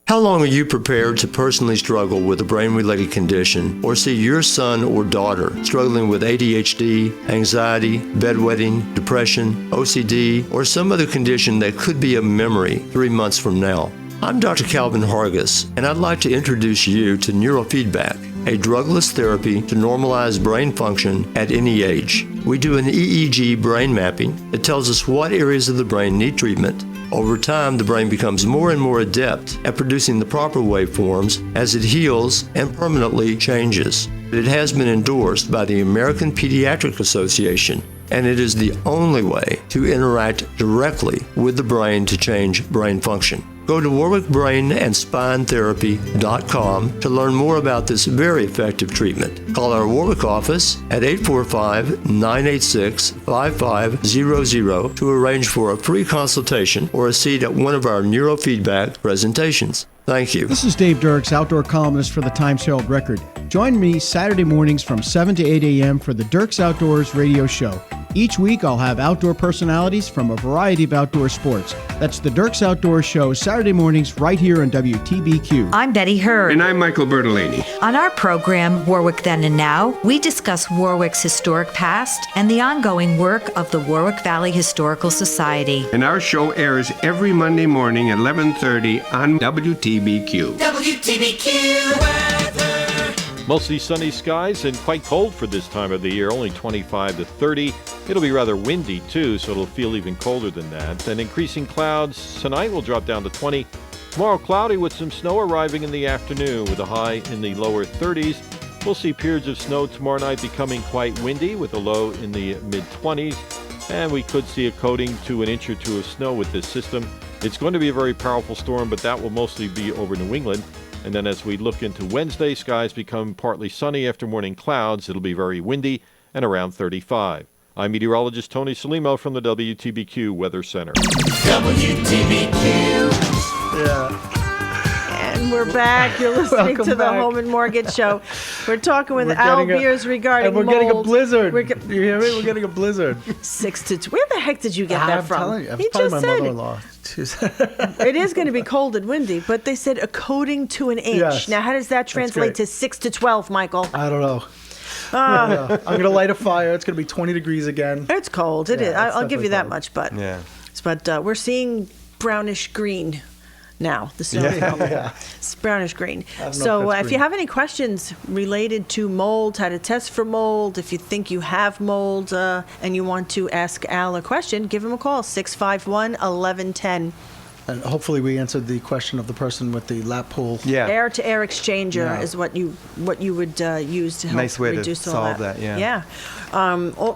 Speaker 9: How long are you prepared to personally struggle with a brain-related condition or see your son or daughter struggling with ADHD, anxiety, bedwetting, depression, OCD, or some other condition that could be a memory 3 months from now? I'm Dr. Calvin Hargis, and I'd like to introduce you to neurofeedback, a drugless therapy to normalize brain function at any age. We do an EEG brain mapping that tells us what areas of the brain need treatment. Over time, the brain becomes more and more adept at producing the proper waveforms as it heals and permanently changes. It has been endorsed by the American Pediatric Association, and it is the only way to interact directly with the brain to change brain function. Go to warwickbrainandspinetherapy.com to learn more about this very effective treatment. Call our Warwick office at 845-986-5500 to arrange for a free consultation or a seat at one of our neurofeedback presentations. Thank you.
Speaker 10: This is Dave Dirks, outdoor columnist for the Times Herald Record. Join me Saturday mornings from 7 to 8 a.m. for the Dirks Outdoors radio show. Each week, I'll have outdoor personalities from a variety of outdoor sports. That's the Dirks Outdoors Show, Saturday mornings right here on WTBQ.
Speaker 11: I'm Betty Hurd.
Speaker 12: And I'm Michael Bertolini.
Speaker 11: On our program, Warwick Then and Now, we discuss Warwick's historic past and the ongoing work of the Warwick Valley Historical Society.
Speaker 12: And our show airs every Monday morning at 11:30 on WTBQ.
Speaker 13: WTBQ weather.
Speaker 14: Mostly sunny skies and quite cold for this time of the year, only 25 to 30. It'll be rather windy too, so it'll feel even colder than that. And increasing clouds tonight will drop down to 20. Tomorrow cloudy with some snow arriving in the afternoon with a high in the lower 30s. We'll see periods of snow tomorrow night becoming quite windy with a low in the mid-20s. And we could see a coating to an inch or two of snow with this system. It's going to be a very powerful storm, but that will mostly be over New England. And then as we look into Wednesday, skies become partly sunny after morning clouds. It'll be very windy and around 35. I'm meteorologist Tony Salimo from the WTBQ Weather Center.
Speaker 13: WTBQ.
Speaker 2: Yeah.
Speaker 1: And we're back. You're listening to the Home and Mortgage Show. We're talking with Al Beers regarding
Speaker 2: mold.
Speaker 1: mold.
Speaker 2: Getting a blizzard. You hear me? We're getting a blizzard.
Speaker 1: 6 to 2. Where the heck did you get that from?
Speaker 2: I'm telling you.
Speaker 1: He
Speaker 2: Probably
Speaker 1: just
Speaker 2: my
Speaker 1: said
Speaker 2: mother-in-law.
Speaker 1: it is going to be cold and windy, but they said a coating to an inch.
Speaker 2: Yes.
Speaker 1: Now, how does that translate to 6 to 12, Michael?
Speaker 2: I don't know. Yeah. I'm going to light a fire. It's going to be 20 degrees again.
Speaker 1: It's cold. It is. I'll give you that much, but we're seeing brownish green now. The snow It's brownish green. So if you have any questions related to mold, how to test for mold, if you think you have mold and you want to ask Al a question, give him a call, 651-1110.
Speaker 2: And hopefully we answered the question of the person with the lap pool.
Speaker 8: Yeah.
Speaker 1: Air-to-air exchanger is what you would use to help
Speaker 8: nice way
Speaker 1: reduce
Speaker 8: to
Speaker 1: all
Speaker 8: solve that. Yeah.
Speaker 1: Yeah.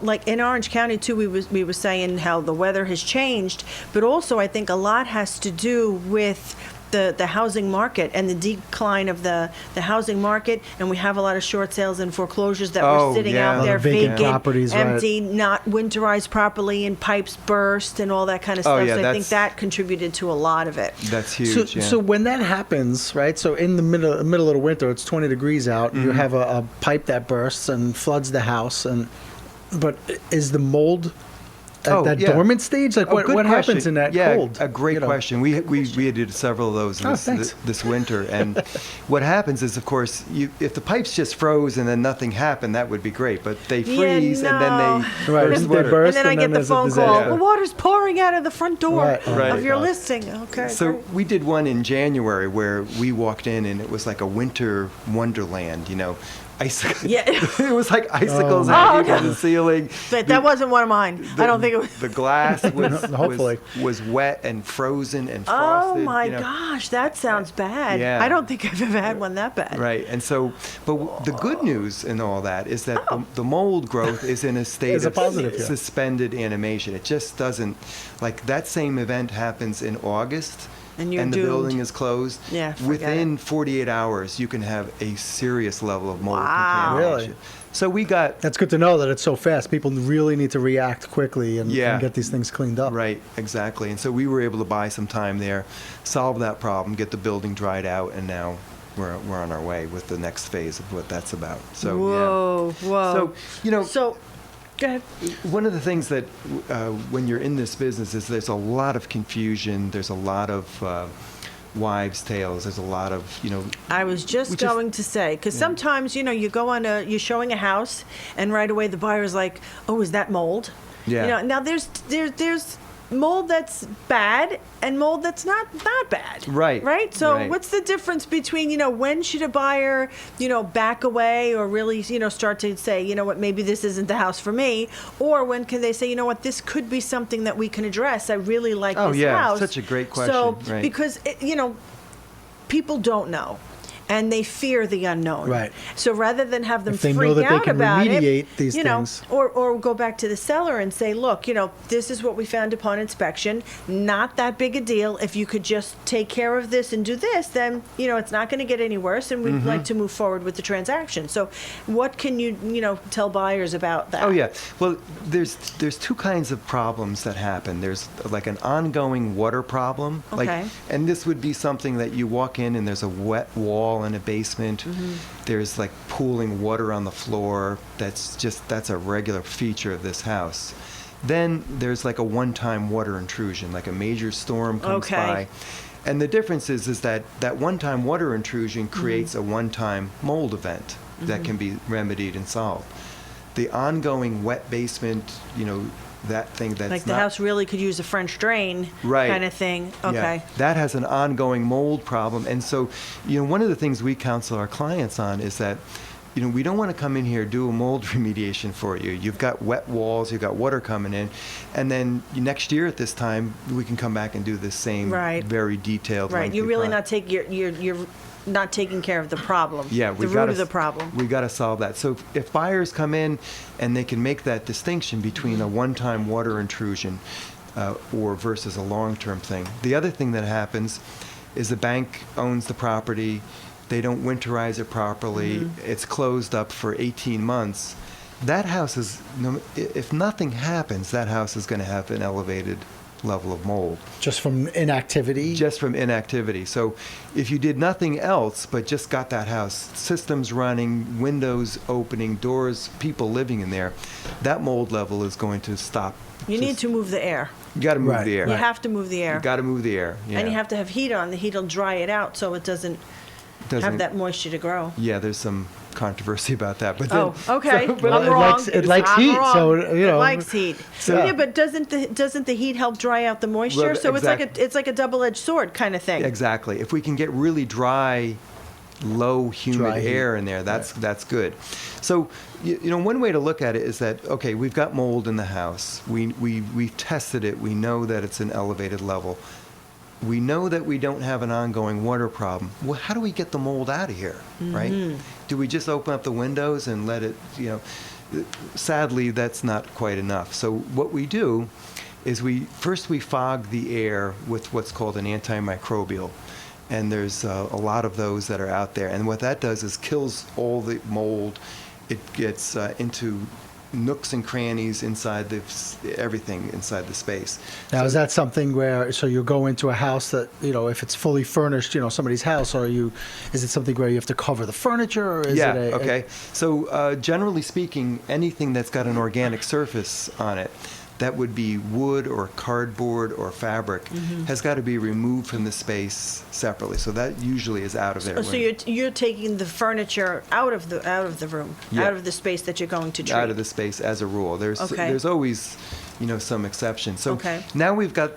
Speaker 1: Like in Orange County too, we were saying how the weather has changed, but also I think a lot has to do with the housing market and the decline of the housing market, and we have a lot of short sales and foreclosures that were sitting out there vacant,
Speaker 2: properties,
Speaker 1: empty, not winterized properly, and pipes burst and all that kind of stuff. So I think that contributed to a lot of it.
Speaker 8: That's huge.
Speaker 2: So when that happens, right? So in the middle of the winter, it's 20 degrees out. You have a pipe that bursts and floods the house, but is the mold at that dormant stage? Like what happens in that cold?
Speaker 8: A great question. We did several of those this winter, and what happens is, of course, if the pipes just froze and then nothing happened, that would be great. But they freeze and then they
Speaker 2: burst,
Speaker 1: and then I get the phone call. The water's pouring out of the front door of your listing. Okay.
Speaker 8: So we did one in January where we walked in and it was like a winter wonderland. Icicles. Yeah. It was like icicles hanging from the ceiling.
Speaker 1: But that wasn't one of mine. I don't think it was.
Speaker 8: The glass was wet and frozen and frosted.
Speaker 1: Oh my gosh, that sounds bad.
Speaker 8: Yeah.
Speaker 1: I don't think I've ever had one that bad.
Speaker 8: Right. And so, but the good news in all that is that the mold growth is in a state of suspended animation. It just doesn't, like that same event happens in August. And the building is closed.
Speaker 1: Yeah,
Speaker 8: within 48 hours, you can have a serious level of mold contamination.
Speaker 2: Really?
Speaker 8: So we got...
Speaker 2: That's good to know that it's so fast. People really need to react quickly and get these things cleaned up.
Speaker 8: Right, exactly. And so we were able to buy some time there, solve that problem, get the building dried out, and now we're on our way with the next phase of what that's about. So
Speaker 1: whoa.
Speaker 8: So
Speaker 1: go ahead.
Speaker 8: One of the things that when you're in this business is there's a lot of confusion. There's a lot of wives' tales. There's a lot of,
Speaker 1: I was just going to say, because sometimes, you go on you're showing a house and right away the buyer's like, oh, is that mold?
Speaker 8: Yeah.
Speaker 1: Now there's mold that's bad and mold that's not bad.
Speaker 8: Right.
Speaker 1: So what's the difference between, when should a buyer, back away or really, start to say, what, maybe this isn't the house for me, or when can they say, this could be something that we can address. I really like this house.
Speaker 8: Such a great question.
Speaker 1: So because, people don't know. and they fear the unknown.
Speaker 2: Right.
Speaker 1: So rather than have them
Speaker 2: If they know
Speaker 1: freak
Speaker 2: that they
Speaker 1: out
Speaker 2: can
Speaker 1: about
Speaker 2: remediate
Speaker 1: it,
Speaker 2: these things.
Speaker 1: or go back to the seller and say, look, this is what we found upon inspection. Not that big a deal. If you could just take care of this and do this, then it's not going to get any worse, and we'd like to move forward with the transaction. So, what can you tell buyers about that?
Speaker 8: Oh yeah. Well, there's two kinds of problems that happen. There's like an ongoing water problem.
Speaker 1: Okay.
Speaker 8: And this would be something that you walk in and there's a wet wall in a basement. There's like pooling water on the floor. That's a regular feature of this house. Then there's like a one-time water intrusion, like a major storm comes by. And the difference is that one-time water intrusion creates a one-time mold event that can be remedied and solved. The ongoing wet basement, that thing that's
Speaker 1: like the
Speaker 8: not,
Speaker 1: house really could use a French drain,
Speaker 8: right,
Speaker 1: kind of thing. Okay.
Speaker 8: Yeah, that has an ongoing mold problem. And so, one of the things we counsel our clients on is that, we don't want to come in here, do a mold remediation for you. You've got wet walls, you've got water coming in, and then next year at this time, we can come back and do the same very detailed.
Speaker 1: Right. You're really
Speaker 8: lengthy
Speaker 1: not you're not taking care of the problem.
Speaker 8: Yeah,
Speaker 1: the root of the problem.
Speaker 8: We got to solve that. So if buyers come in and they can make that distinction between a one-time water intrusion or versus a long-term thing. The other thing that happens is the bank owns the property. They don't winterize it properly. It's closed up for 18 months. That house is, if nothing happens, that house is going to have an elevated level of mold.
Speaker 2: Just from inactivity?
Speaker 8: Just from inactivity. So if you did nothing else but just got that house, systems running, windows opening, doors, people living in there, that mold level is going to stop.
Speaker 1: You need to move the air.
Speaker 8: You got to move the air.
Speaker 1: You have to move the air.
Speaker 8: You got to move the air. Yeah.
Speaker 1: And you have to have heat on. The heat will dry it out so it doesn't have that moisture to grow.
Speaker 8: Yeah, there's some controversy about that. But then,
Speaker 1: okay.
Speaker 8: but
Speaker 1: I'm wrong.
Speaker 2: It likes
Speaker 1: I'm
Speaker 2: heat,
Speaker 1: wrong.
Speaker 2: so
Speaker 1: It likes heat.
Speaker 8: So-
Speaker 1: yeah, but doesn't the heat help dry out the moisture?
Speaker 8: Well,
Speaker 1: So it's like a double-edged sword kind of thing.
Speaker 8: Exactly. If we can get really dry, low humid
Speaker 2: Dry heat.
Speaker 8: air in there, that's good. So one way to look at it is that, okay, we've got mold in the house. We've tested it. We know that it's an elevated level. We know that we don't have an ongoing water problem. Well, how do we get the mold out of here, right? Do we just open up the windows and let it, sadly, that's not quite enough. So what we do is we fog the air with what's called an antimicrobial. And there's a lot of those that are out there. And what that does is kills all the mold. It gets into nooks and crannies inside everything inside the space.
Speaker 2: Now, is that something where, so you go into a house that, if it's fully furnished, somebody's house, is it something where you have to cover the furniture, or is it
Speaker 8: okay. So generally speaking, anything that's got an organic surface on it, that would be wood or cardboard or fabric, has got to be removed from the space separately. So that usually is out of there.
Speaker 1: So you're taking the furniture out of the room, out of the space that you're going to treat.
Speaker 8: Out of the space as a rule. There's always, some exceptions. So now we've got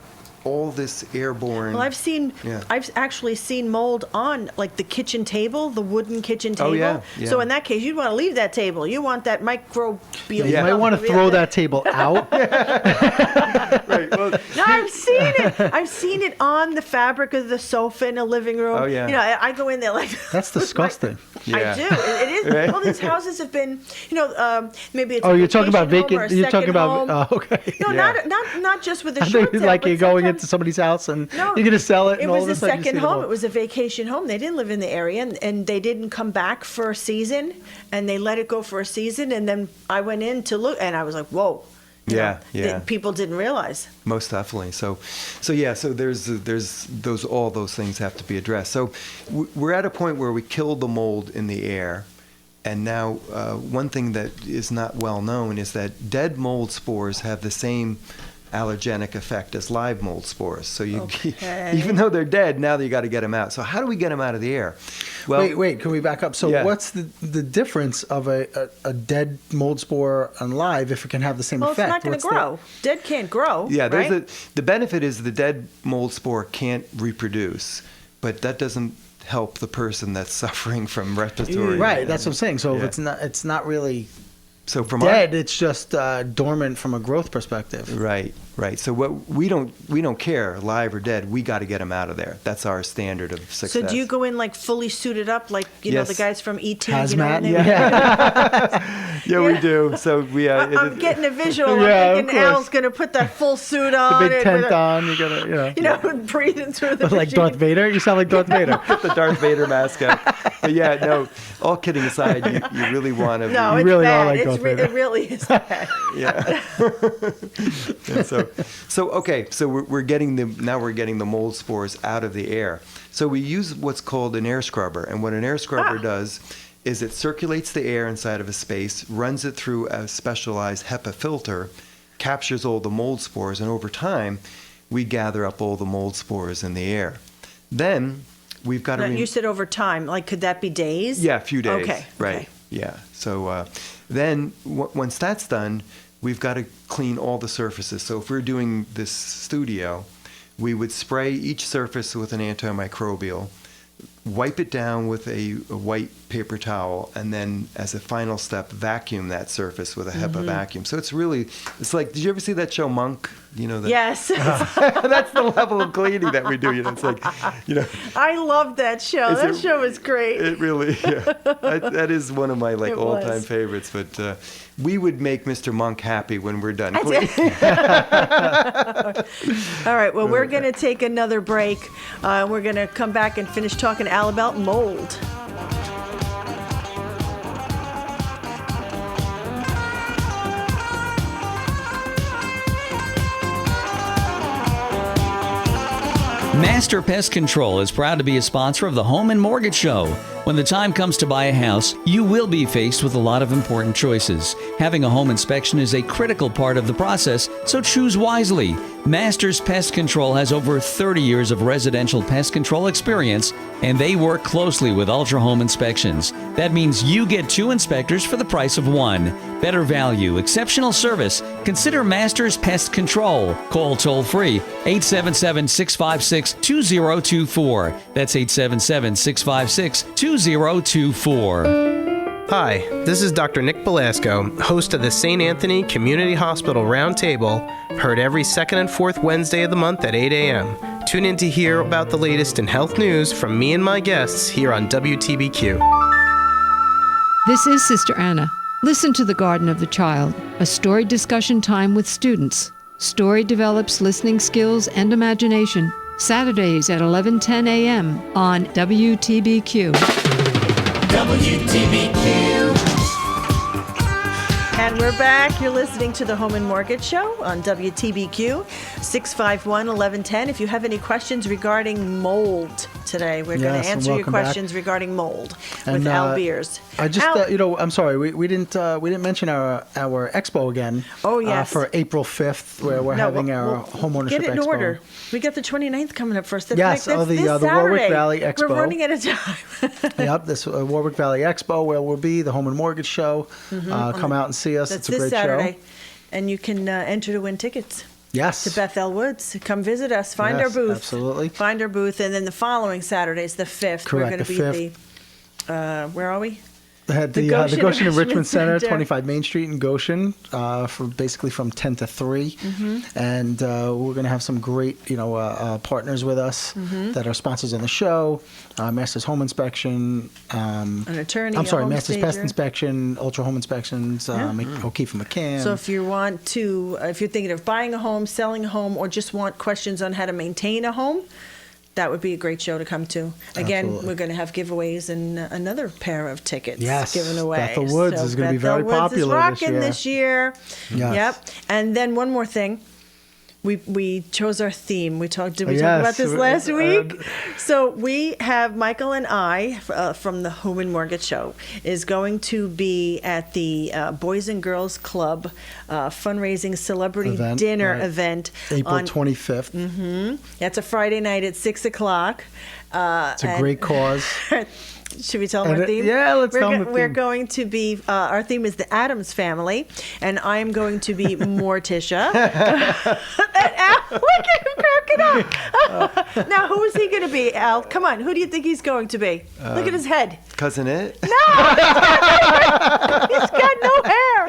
Speaker 8: all this airborne.
Speaker 1: Well, I've actually seen mold on like the kitchen table, the wooden kitchen table.
Speaker 8: Oh, yeah.
Speaker 1: So in that case, you'd want to leave that table. You want that microbial.
Speaker 2: You might want to throw that table out.
Speaker 8: Right. Well,
Speaker 1: no, I've seen it. I've seen it on the fabric of the sofa in a living room.
Speaker 8: Oh, yeah.
Speaker 1: I go in there like.
Speaker 2: That's disgusting.
Speaker 1: I do. It is.
Speaker 8: Right?
Speaker 1: All these houses have been, maybe it's.
Speaker 2: Oh,
Speaker 1: a
Speaker 2: you're talking about
Speaker 1: vacation home or a
Speaker 2: vacant. You're talking
Speaker 1: second
Speaker 2: about.
Speaker 1: home.
Speaker 2: Okay.
Speaker 1: No,
Speaker 8: Yeah.
Speaker 1: not just with the
Speaker 2: I
Speaker 1: short
Speaker 2: think
Speaker 1: sale,
Speaker 2: like
Speaker 1: but
Speaker 2: you're going
Speaker 1: sometimes-
Speaker 2: into somebody's house and
Speaker 1: No,
Speaker 2: you're going to sell it,
Speaker 1: It
Speaker 2: and all
Speaker 1: was
Speaker 2: of a
Speaker 1: a
Speaker 2: sudden you see
Speaker 1: second
Speaker 2: the
Speaker 1: home.
Speaker 2: mold.
Speaker 1: It was a vacation home. They didn't live in the area, and they didn't come back for a season, and they let it go for a season, and then I went in to look, and I was like, whoa.
Speaker 8: Yeah.
Speaker 1: That people didn't realize.
Speaker 8: Most definitely. So there's all those things have to be addressed. So we're at a point where we killed the mold in the air, and now one thing that is not well known is that dead mold spores have the same allergenic effect as live mold spores. So even though they're dead, now you got to get them out. So how do we get them out of the air? Well,
Speaker 2: wait, can we back up? So what's the difference of a dead mold spore and live if it can have the same
Speaker 1: Well,
Speaker 2: effect?
Speaker 1: it's not going to grow. Dead can't grow.
Speaker 8: Yeah,
Speaker 1: right?
Speaker 8: the benefit is the dead mold spore can't reproduce, but that doesn't help the person that's suffering from respiratory.
Speaker 2: Right, that's what I'm saying. So if it's not really
Speaker 8: So from
Speaker 2: dead, it's just dormant from a growth perspective.
Speaker 8: Right. So what we don't care, live or dead. We got to get them out of there. That's our standard of success.
Speaker 1: So do you go in like fully suited up, like know the guys from ET?
Speaker 2: Hazmat,
Speaker 8: yeah, we do. So we.
Speaker 1: I'm getting a visual.
Speaker 2: Yeah,
Speaker 1: I'm thinking Al's gonna put that full suit on.
Speaker 2: The big tent on. You gotta,
Speaker 1: breathing through the.
Speaker 2: Like Darth Vader. You sound like Darth Vader.
Speaker 8: Put the Darth Vader mask on. But yeah, no. All kidding aside, you really want to.
Speaker 1: No,
Speaker 2: you
Speaker 1: it's
Speaker 2: really
Speaker 1: bad.
Speaker 2: are like Darth Vader.
Speaker 1: It really is bad.
Speaker 8: Yeah. So we're getting the mold spores out of the air. So we use what's called an air scrubber, and what an air scrubber does is it circulates the air inside of a space, runs it through a specialized HEPA filter, captures all the mold spores, and over time we gather up all the mold spores in the air. Then we've got to.
Speaker 1: You said over time, like could that be days?
Speaker 8: Yeah, a few days.
Speaker 1: Okay.
Speaker 8: Right.
Speaker 1: Okay.
Speaker 8: Yeah. So then once that's done, we've got to clean all the surfaces. So if we're doing this studio, we would spray each surface with an antimicrobial, wipe it down with a white paper towel, and then as a final step, vacuum that surface with a HEPA vacuum. So it's like, did you ever see that show Monk?
Speaker 1: Yes.
Speaker 8: That's the level of cleaning that we do. It's like,
Speaker 1: I love that show. That show was great.
Speaker 8: It really, that is one of my all-time favorites. But we would make Mr. Monk happy when we're done cleaning.
Speaker 1: All right. Well, we're going to take another break. We're going to come back and finish talking to Al about mold.
Speaker 3: Master Pest Control is proud to be a sponsor of the Home and Mortgage Show. When the time comes to buy a house, you will be faced with a lot of important choices. Having a home inspection is a critical part of the process, so choose wisely. Masters Pest Control has over 30 years of residential pest control experience, and they work closely with Ultra Home Inspections. That means you get 2 inspectors for the price of 1. Better value, exceptional service. Consider Masters Pest Control. Call toll-free 877-656-2024. That's 877-656-2024.
Speaker 6: Hi, this is Dr. Nick Belasco, host of the St. Anthony Community Hospital Roundtable, heard every second and fourth Wednesday of the month at 8 a.m. Tune in to hear about the latest in health news from me and my guests here on WTBQ.
Speaker 15: This is Sister Anna. Listen to The Garden of the Child, a story discussion time with students. Story develops listening skills and imagination. Saturdays at 11:10 a.m. on WTBQ.
Speaker 13: WTBQ.
Speaker 1: And we're back. You're listening to the Home and Mortgage Show on WTBQ, 651-1110. If you have any questions regarding mold today, we're going to answer your questions regarding mold with Al Beers.
Speaker 2: I just, I'm sorry, we didn't mention our expo again.
Speaker 1: Oh, yes.
Speaker 2: For April 5th, where we're having our homeownership expo.
Speaker 1: Get it in order. We got the 29th coming up first.
Speaker 2: That's
Speaker 1: this
Speaker 2: the Warwick Valley Expo.
Speaker 1: We're running out of time.
Speaker 2: Yep, this Warwick Valley Expo, where we'll be, the Home and Mortgage Show. Come out and see us.
Speaker 1: That's
Speaker 2: it's a great
Speaker 1: this Saturday.
Speaker 2: show.
Speaker 1: And you can enter to win tickets.
Speaker 2: Yes.
Speaker 1: To Bethel Woods. Come visit us. Find our booth.
Speaker 2: Absolutely.
Speaker 1: Find our booth. And then the following Saturday is the 5th.
Speaker 2: Correct,
Speaker 1: We're going to be
Speaker 2: the
Speaker 1: 5th. Where are we?
Speaker 2: At the Goshen and Richmond Center, 25 Main Street in Goshen, for basically from 10 to 3. And we're going to have some great, partners with us that are sponsors on the show. Masters Home Inspection.
Speaker 1: An attorney.
Speaker 2: I'm sorry,
Speaker 1: a home
Speaker 2: Masters
Speaker 1: stager.
Speaker 2: Pest Inspection, Ultra Home Inspections, OKeefe and McCann.
Speaker 1: So if you're thinking of buying a home, selling a home, or just want questions on how to maintain a home, that would be a great show to come to. Again,
Speaker 2: Absolutely.
Speaker 1: We're going to have giveaways and another pair of tickets given away.
Speaker 2: Bethel Woods is going to be very popular
Speaker 1: this year.
Speaker 2: Yes.
Speaker 1: Yep. And then one more thing. We chose our theme. Did we talk about this last week? So we have Michael and I from the Home and Mortgage Show is going to be at the Boys and Girls Club fundraising celebrity dinner event.
Speaker 2: April 25th.
Speaker 1: That's a Friday night at 6 o'clock.
Speaker 2: It's a great cause.
Speaker 1: Should we tell them our theme?
Speaker 2: Yeah, let's tell them the theme.
Speaker 1: We're going to be, our theme is the Addams Family, and I'm going to be Morticia. Look at him cracking up. Now, who is he going to be, Al? Come on, who do you think he's going to be? Look at his head.
Speaker 8: Cousin It?
Speaker 1: No! He's got no hair.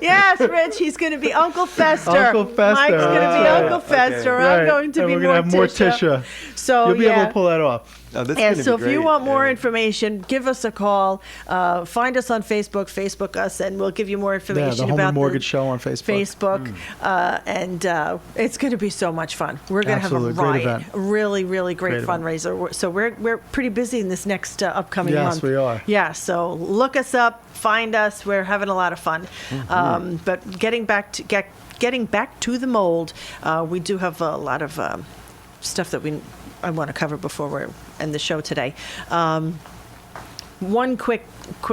Speaker 1: Yes, Rich, he's going to be Uncle Fester.
Speaker 2: Uncle Fester.
Speaker 1: Mike's going to be
Speaker 2: Right.
Speaker 1: Uncle Fester.
Speaker 2: Okay.
Speaker 1: I'm
Speaker 2: Right.
Speaker 1: going to
Speaker 2: And
Speaker 1: be
Speaker 2: we're gonna have
Speaker 1: Morticia. So
Speaker 2: You'll be able to pull that off.
Speaker 8: Oh, that's
Speaker 1: Yeah,
Speaker 8: gonna
Speaker 1: so
Speaker 8: be
Speaker 1: if you
Speaker 8: great.
Speaker 1: want more information, give us a call. Find us on Facebook us, and we'll give you more
Speaker 2: Yeah,
Speaker 1: information
Speaker 2: the Home
Speaker 1: about
Speaker 2: and Mortgage Show on Facebook.
Speaker 1: and it's going to be so much fun. We're going to have a
Speaker 2: Absolutely. Great
Speaker 1: riot.
Speaker 2: event.
Speaker 1: Really, really great
Speaker 2: Great event.
Speaker 1: fundraiser. So we're pretty busy in this next upcoming
Speaker 2: Yes,
Speaker 1: month.
Speaker 2: we are.
Speaker 1: Yeah, so look us up, find us. We're having a lot of fun. But getting back to the mold, we do have a lot of stuff that I want to cover before we end the show today. One quick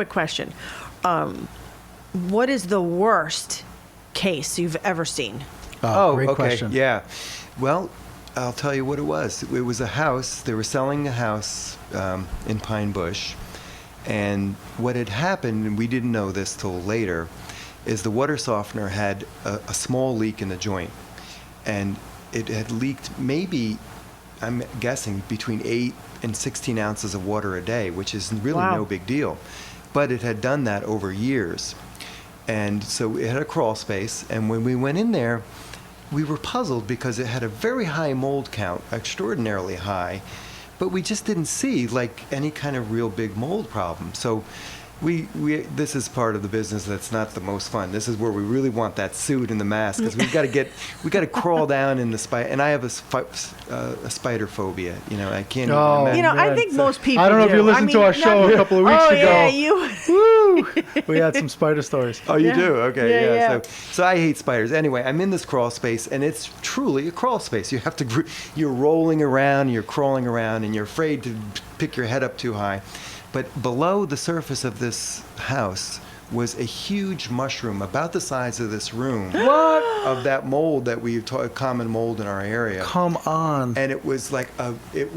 Speaker 1: question. What is the worst case you've ever seen?
Speaker 2: Great
Speaker 8: okay.
Speaker 2: question.
Speaker 8: Yeah. Well, I'll tell you what it was. It was a house. They were selling a house in Pine Bush. And what had happened, and we didn't know this till later, is the water softener had a small leak in the joint. And it had leaked maybe, I'm guessing, between 8 and 16 ounces of water a day, which is really
Speaker 1: Wow.
Speaker 8: no big deal. But it had done that over years. And so it had a crawl space. And when we went in there, we were puzzled because it had a very high mold count, extraordinarily high, but we just didn't see like any kind of real big mold problem. So we this is part of the business that's not the most fun. This is where we really want that suit and the mask, because we got to crawl down in the spider. And I have a spider phobia. You know, I can't.
Speaker 2: Oh,
Speaker 8: even imagine.
Speaker 1: I think most people
Speaker 2: I don't know if
Speaker 1: do.
Speaker 2: you listened to our show a couple of weeks
Speaker 1: oh,
Speaker 2: ago.
Speaker 1: Yeah, you.
Speaker 2: Woo! We had some spider stories.
Speaker 8: Oh, you
Speaker 1: Yeah.
Speaker 8: do? Okay,
Speaker 1: Yeah,
Speaker 8: yeah.
Speaker 1: yeah.
Speaker 8: So I hate spiders. Anyway, I'm in this crawl space, and it's truly a crawl space. You have to, you're rolling around, you're crawling around, and you're afraid to pick your head up too high. But below the surface of this house was a huge mushroom about the size of this room.
Speaker 2: What?
Speaker 8: Of that mold that we've common mold in our area.
Speaker 2: Come on.
Speaker 8: And it was like it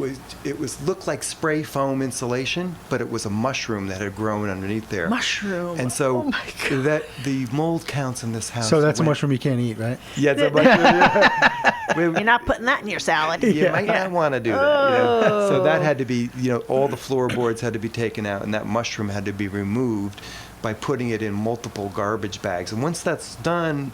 Speaker 8: looked like spray foam insulation, but it was a mushroom that had grown underneath there.
Speaker 1: Mushroom.
Speaker 8: And so
Speaker 1: Oh my God.
Speaker 8: that the mold counts in this house.
Speaker 2: So that's a
Speaker 8: went-
Speaker 2: mushroom you can't eat, right?
Speaker 8: Yeah, it's a mushroom.
Speaker 1: You're not putting that in your salad.
Speaker 8: You might not want to do that. You know? So that had to be, all the floorboards had to be taken out, and that mushroom had to be removed by putting it in multiple garbage bags. And once that's done,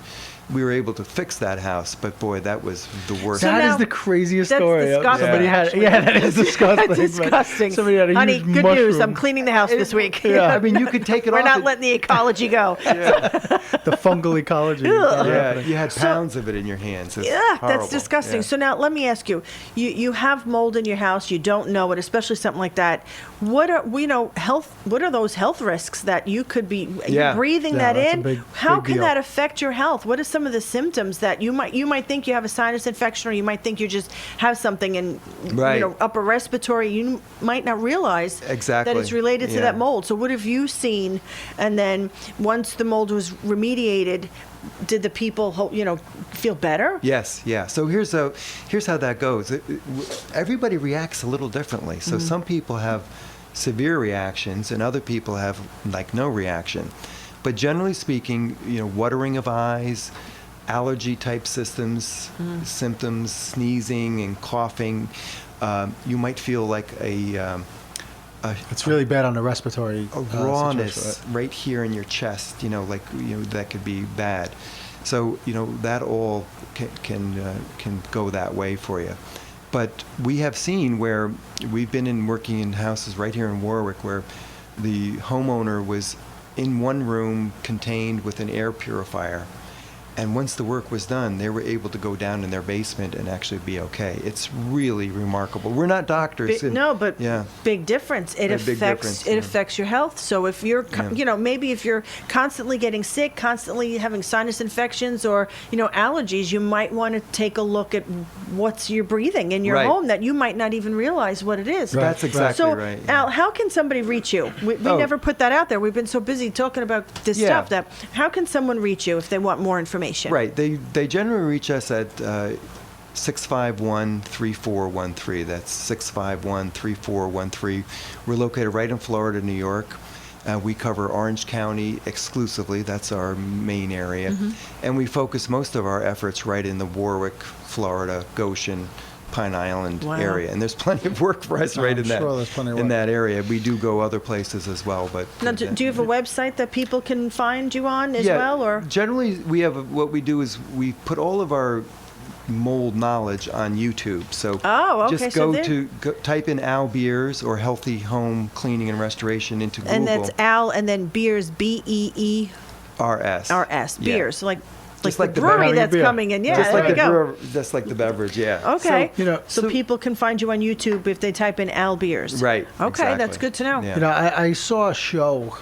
Speaker 8: we were able to fix that house. But boy, that was the worst.
Speaker 1: So
Speaker 2: That
Speaker 1: now-
Speaker 2: is the craziest
Speaker 1: that's
Speaker 2: story.
Speaker 1: disgusting,
Speaker 2: Somebody had,
Speaker 1: actually.
Speaker 2: yeah, that is disgusting.
Speaker 1: That's disgusting.
Speaker 2: Somebody had a
Speaker 1: Honey,
Speaker 2: huge
Speaker 1: good
Speaker 2: mushroom.
Speaker 1: news. I'm cleaning the house this week.
Speaker 2: Yeah.
Speaker 8: I mean, you could take it
Speaker 1: We're
Speaker 8: off.
Speaker 1: not
Speaker 8: and-
Speaker 1: letting the ecology go.
Speaker 2: The fungal ecology.
Speaker 8: Yeah, you had pounds of it in your hands. It's
Speaker 1: Yeah,
Speaker 8: horrible.
Speaker 1: that's disgusting.
Speaker 8: Yeah.
Speaker 1: So now let me ask you: you have mold in your house, you don't know it, especially something like that. What are What are those health risks that you could be
Speaker 8: Yeah.
Speaker 1: you breathing
Speaker 2: Yeah,
Speaker 1: that
Speaker 2: that's a
Speaker 1: in?
Speaker 2: big-
Speaker 1: How
Speaker 2: big
Speaker 1: can
Speaker 2: deal.
Speaker 1: that affect your health? What are some of the symptoms that you might think you have a sinus infection, or you might think you just have something in
Speaker 8: Right.
Speaker 1: upper respiratory? You might not realize
Speaker 8: Exactly.
Speaker 1: that it's related to
Speaker 8: Yeah.
Speaker 1: that mold. So what have you seen? And then once the mold was remediated, did the people feel better?
Speaker 8: Yes, yeah. So here's how that goes. Everybody reacts a little differently. So some people have severe reactions, and other people have like no reaction. But generally speaking, watering of eyes, allergy type symptoms, sneezing and coughing. You might feel like
Speaker 2: It's really bad on the respiratory
Speaker 8: rawness
Speaker 2: situation,
Speaker 8: right here in your chest, that could be bad. So, that all can go that way for you. But we have seen where we've been working in houses right here in Warwick where the homeowner was in one room contained with an air purifier. And once the work was done, they were able to go down in their basement and actually be okay. It's really remarkable. We're not doctors.
Speaker 1: But
Speaker 8: yeah.
Speaker 1: big difference. It
Speaker 8: A big difference,
Speaker 1: affects
Speaker 8: yeah.
Speaker 1: affects your health. So if you're maybe if you're constantly getting sick, constantly having sinus infections or allergies, you might want to take a look at what's you're breathing in your
Speaker 8: Right.
Speaker 1: home that you might not even realize what it is.
Speaker 8: Right. That's exactly
Speaker 1: so,
Speaker 8: right, yeah.
Speaker 1: Al, how can somebody reach you? We
Speaker 8: Oh.
Speaker 1: never put that out there. We've been so busy talking about this
Speaker 8: Yeah.
Speaker 1: stuff that how can someone reach you if they want more information?
Speaker 8: Right. They generally reach us at 651-3413. That's 651-3413. We're located right in Florida, New York. We cover Orange County exclusively. That's our main area. And we focus most of our efforts right in the Warwick, Florida, Goshen, Pine Island
Speaker 1: Wow.
Speaker 8: area, and there's plenty of work for us right
Speaker 2: I'm
Speaker 8: in that
Speaker 2: sure there's plenty of
Speaker 8: in
Speaker 2: work.
Speaker 8: that area. We do go other places as well, but
Speaker 1: Now, do you have a website that people can find you on as
Speaker 8: yeah,
Speaker 1: well, or?
Speaker 8: generally we have what we do is we put all of our mold knowledge on YouTube. So
Speaker 1: Oh, okay,
Speaker 8: just
Speaker 1: so
Speaker 8: go type in Al Beers or Healthy Home Cleaning and Restoration into Google.
Speaker 1: And that's Al, and then Beers, BEERS,
Speaker 8: RS.
Speaker 1: Beers, like
Speaker 8: Just
Speaker 1: the
Speaker 8: like the
Speaker 1: brewery
Speaker 8: having a
Speaker 1: that's
Speaker 2: beer.
Speaker 1: coming in. Yeah,
Speaker 8: just
Speaker 1: there
Speaker 8: like
Speaker 1: you
Speaker 8: the
Speaker 1: go.
Speaker 8: brewer, just like the beverage, yeah.
Speaker 1: Okay,
Speaker 2: So,
Speaker 1: so people can find you on YouTube if they type in Al Beers.
Speaker 8: Right,
Speaker 1: Okay,
Speaker 8: exactly.
Speaker 1: that's good to know.
Speaker 8: Yeah.
Speaker 2: I saw a show.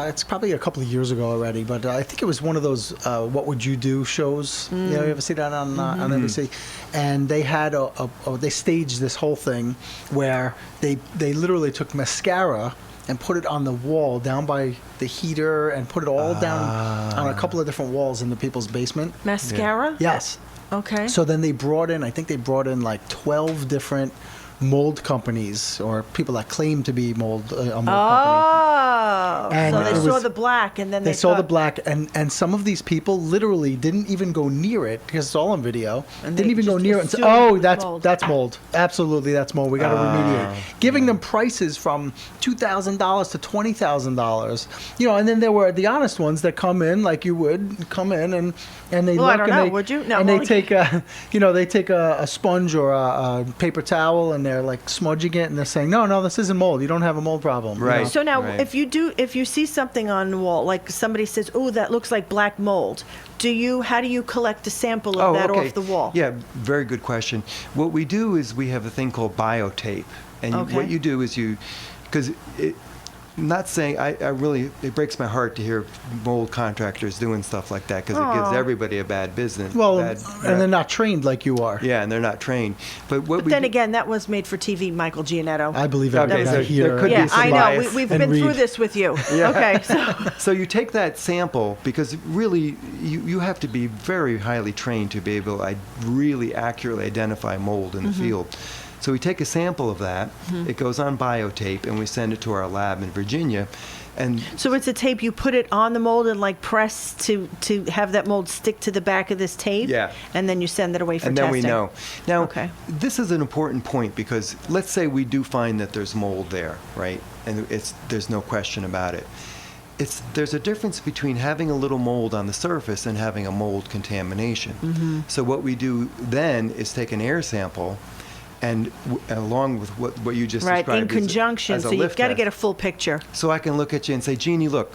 Speaker 2: It's probably a couple of years ago already, but I think it was one of those "What Would You Do" shows. You ever see that on NBC? And they had they staged this whole thing where they literally took mascara and put it on the wall down by the heater and put it all down on a couple of different walls in the people's basement.
Speaker 1: Mascara?
Speaker 2: Yes.
Speaker 1: Okay.
Speaker 2: So then they brought in, I think they brought in like 12 different mold companies or people that claim to be a mold company.
Speaker 1: Oh,
Speaker 2: And
Speaker 1: so they
Speaker 2: it
Speaker 1: saw
Speaker 2: was-
Speaker 1: the black, and then
Speaker 2: They saw the
Speaker 1: thought-
Speaker 2: black, and some of these people literally didn't even go near it because it's all on video.
Speaker 1: And
Speaker 2: Didn't
Speaker 1: they
Speaker 2: even go
Speaker 1: just
Speaker 2: near it and say,
Speaker 1: assumed it
Speaker 2: "Oh,
Speaker 1: was
Speaker 2: that's
Speaker 1: mold."
Speaker 2: that's mold. Absolutely, that's mold. We got to remediate." Giving them prices from $2,000 to $20,000. And then there were the honest ones that come in like you would come in and they
Speaker 1: Well,
Speaker 2: look
Speaker 1: I don't
Speaker 2: and
Speaker 1: know,
Speaker 2: they
Speaker 1: would you? No,
Speaker 2: and they
Speaker 1: well,
Speaker 2: take they take a sponge or a paper towel and they're like smudging it and they're saying, "No, this isn't mold. You don't have a mold problem." you
Speaker 8: Right.
Speaker 2: know?
Speaker 1: So now,
Speaker 8: Right.
Speaker 1: if you see something on the wall, like somebody says, "Oh, that looks like black mold," how do you collect a sample of that off the wall?
Speaker 8: Yeah, very good question. What we do is we have a thing called biotape, and
Speaker 1: Okay.
Speaker 8: what you do is because not saying it breaks my heart to hear mold contractors doing stuff like that because it gives
Speaker 1: Aw.
Speaker 8: everybody a bad business.
Speaker 2: Well,
Speaker 8: bad
Speaker 2: and they're not trained like you are.
Speaker 8: Yeah, and they're not trained. But what
Speaker 1: But
Speaker 8: we
Speaker 1: then
Speaker 8: do,
Speaker 1: again, that was made for TV, Michael Giannetto.
Speaker 2: I believe
Speaker 8: Okay,
Speaker 2: everything
Speaker 8: so
Speaker 2: I hear.
Speaker 8: there could be
Speaker 1: Yeah,
Speaker 8: some
Speaker 1: I know.
Speaker 8: bias.
Speaker 1: We've
Speaker 2: and
Speaker 1: been through
Speaker 2: read.
Speaker 1: this with you.
Speaker 8: Yeah.
Speaker 1: Okay, so
Speaker 8: So you take that sample because really you have to be very highly trained to be able to really accurately identify mold in the field. So we take a sample of that, it goes on biotape, and we send it to our lab in Virginia. And
Speaker 1: so it's a tape. You put it on the mold and like press to have that mold stick to the back of this tape.
Speaker 8: Yeah.
Speaker 1: And then you send it away for
Speaker 8: and
Speaker 1: testing.
Speaker 8: then we know. Now,
Speaker 1: Okay.
Speaker 8: this is an important point because let's say we do find that there's mold there, right? And there's no question about it. There's a difference between having a little mold on the surface and having a mold contamination. So what we do then is take an air sample and along with what you just
Speaker 1: Right,
Speaker 8: described
Speaker 1: in conjunction.
Speaker 8: as a
Speaker 1: So you've
Speaker 8: lift
Speaker 1: got to
Speaker 8: test.
Speaker 1: get a full picture.
Speaker 8: So I can look at you and say, Jeannie, look,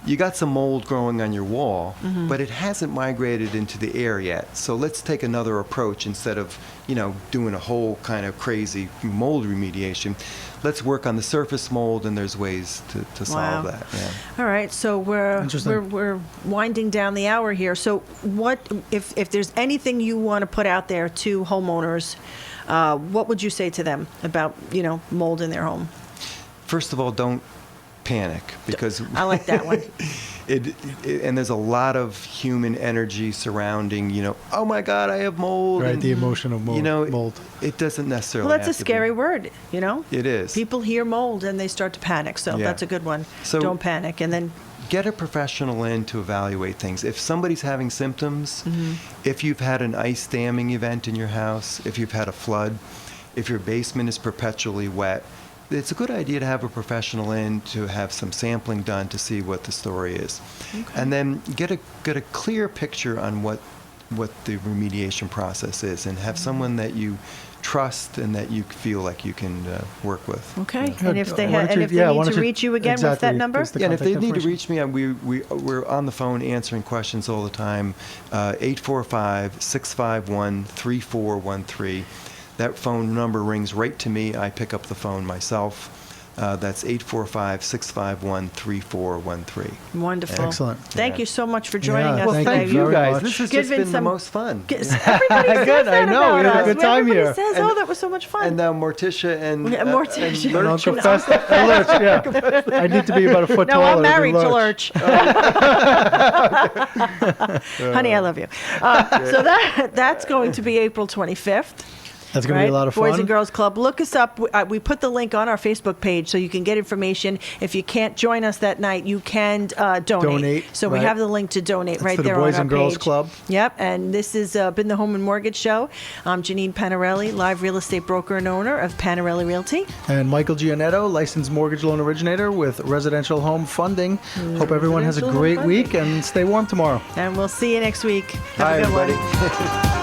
Speaker 8: you got some mold growing on your wall, but it hasn't migrated into the air yet. So let's take another approach instead of, doing a whole kind of crazy mold remediation. Let's work on the surface mold, and there's ways to solve
Speaker 1: Wow.
Speaker 8: that. Yeah.
Speaker 1: All right, so we're
Speaker 2: Interesting.
Speaker 1: we're winding down the hour here. So what if there's anything you want to put out there to homeowners? What would you say to them about mold in their home?
Speaker 8: First of all, don't panic because
Speaker 1: I like that one.
Speaker 8: and there's a lot of human energy surrounding, oh my God, I have mold.
Speaker 2: Right,
Speaker 8: and,
Speaker 2: the emotion of mold. Mold.
Speaker 8: It doesn't necessarily
Speaker 1: Well, that's a
Speaker 8: have to be-
Speaker 1: scary word,
Speaker 8: It is.
Speaker 1: People hear mold and they start to panic. So
Speaker 8: Yeah.
Speaker 1: that's a good one.
Speaker 8: So-
Speaker 1: Don't panic, and then
Speaker 8: Get a professional in to evaluate things. If somebody's having symptoms, if you've had an ice damming event in your house, if you've had a flood, if your basement is perpetually wet, it's a good idea to have a professional in to have some sampling done to see what the story is. And then get a clear picture on what the remediation process is and have someone that you trust and that you feel like you can work with.
Speaker 1: okay.
Speaker 2: Yeah.
Speaker 1: And if they
Speaker 2: Why don't
Speaker 1: need to reach you again, what's that number?
Speaker 2: Gives the
Speaker 8: Yeah, and if they
Speaker 2: contact
Speaker 8: need to
Speaker 2: information.
Speaker 8: reach me, we're on the phone answering questions all the time. 845-651-3413. That phone number rings right to me. I pick up the phone myself. That's 845-651-3413.
Speaker 1: Wonderful.
Speaker 2: Excellent.
Speaker 1: Thank you so much for joining
Speaker 2: Yeah,
Speaker 1: us
Speaker 8: Well,
Speaker 2: Thank
Speaker 1: today.
Speaker 8: thank
Speaker 2: you
Speaker 8: you
Speaker 2: very
Speaker 8: guys.
Speaker 2: much.
Speaker 8: This has
Speaker 1: Give
Speaker 8: just
Speaker 1: in
Speaker 8: been the
Speaker 1: some-
Speaker 8: most fun.
Speaker 1: Everybody says
Speaker 2: Good,
Speaker 1: that
Speaker 2: I know.
Speaker 1: about
Speaker 2: We had a
Speaker 1: us.
Speaker 2: good time
Speaker 1: Everybody
Speaker 2: here.
Speaker 1: says, "Oh, that was so much fun."
Speaker 8: And Morticia and
Speaker 1: Yeah, Morticia.
Speaker 2: And
Speaker 8: Lurch.
Speaker 2: Uncle Fest, Lurch, yeah. I need to be about a foot
Speaker 1: No,
Speaker 2: taller
Speaker 1: I'm
Speaker 2: than
Speaker 1: married to
Speaker 2: Lurch.
Speaker 1: Lurch. Honey, I love you. So that's going to be April 25th.
Speaker 2: That's going to be a lot of fun.
Speaker 1: Boys and Girls Club. Look us up. We put the link on our Facebook page so you can get information. If you can't join us that night, you can donate. So we have the link to donate right there on our page.
Speaker 2: Boys and Girls Club.
Speaker 1: Yep. And this has been the Home and Mortgage Show. I'm Janine Panarelli, live real estate broker and owner of Panarelli Realty.
Speaker 2: And Michael Gianetto, licensed mortgage loan originator with Residential Home Funding. Hope everyone has a great week and stay warm tomorrow.
Speaker 1: And we'll see you next week. Have
Speaker 2: Bye,
Speaker 1: a good
Speaker 2: everybody.
Speaker 1: one.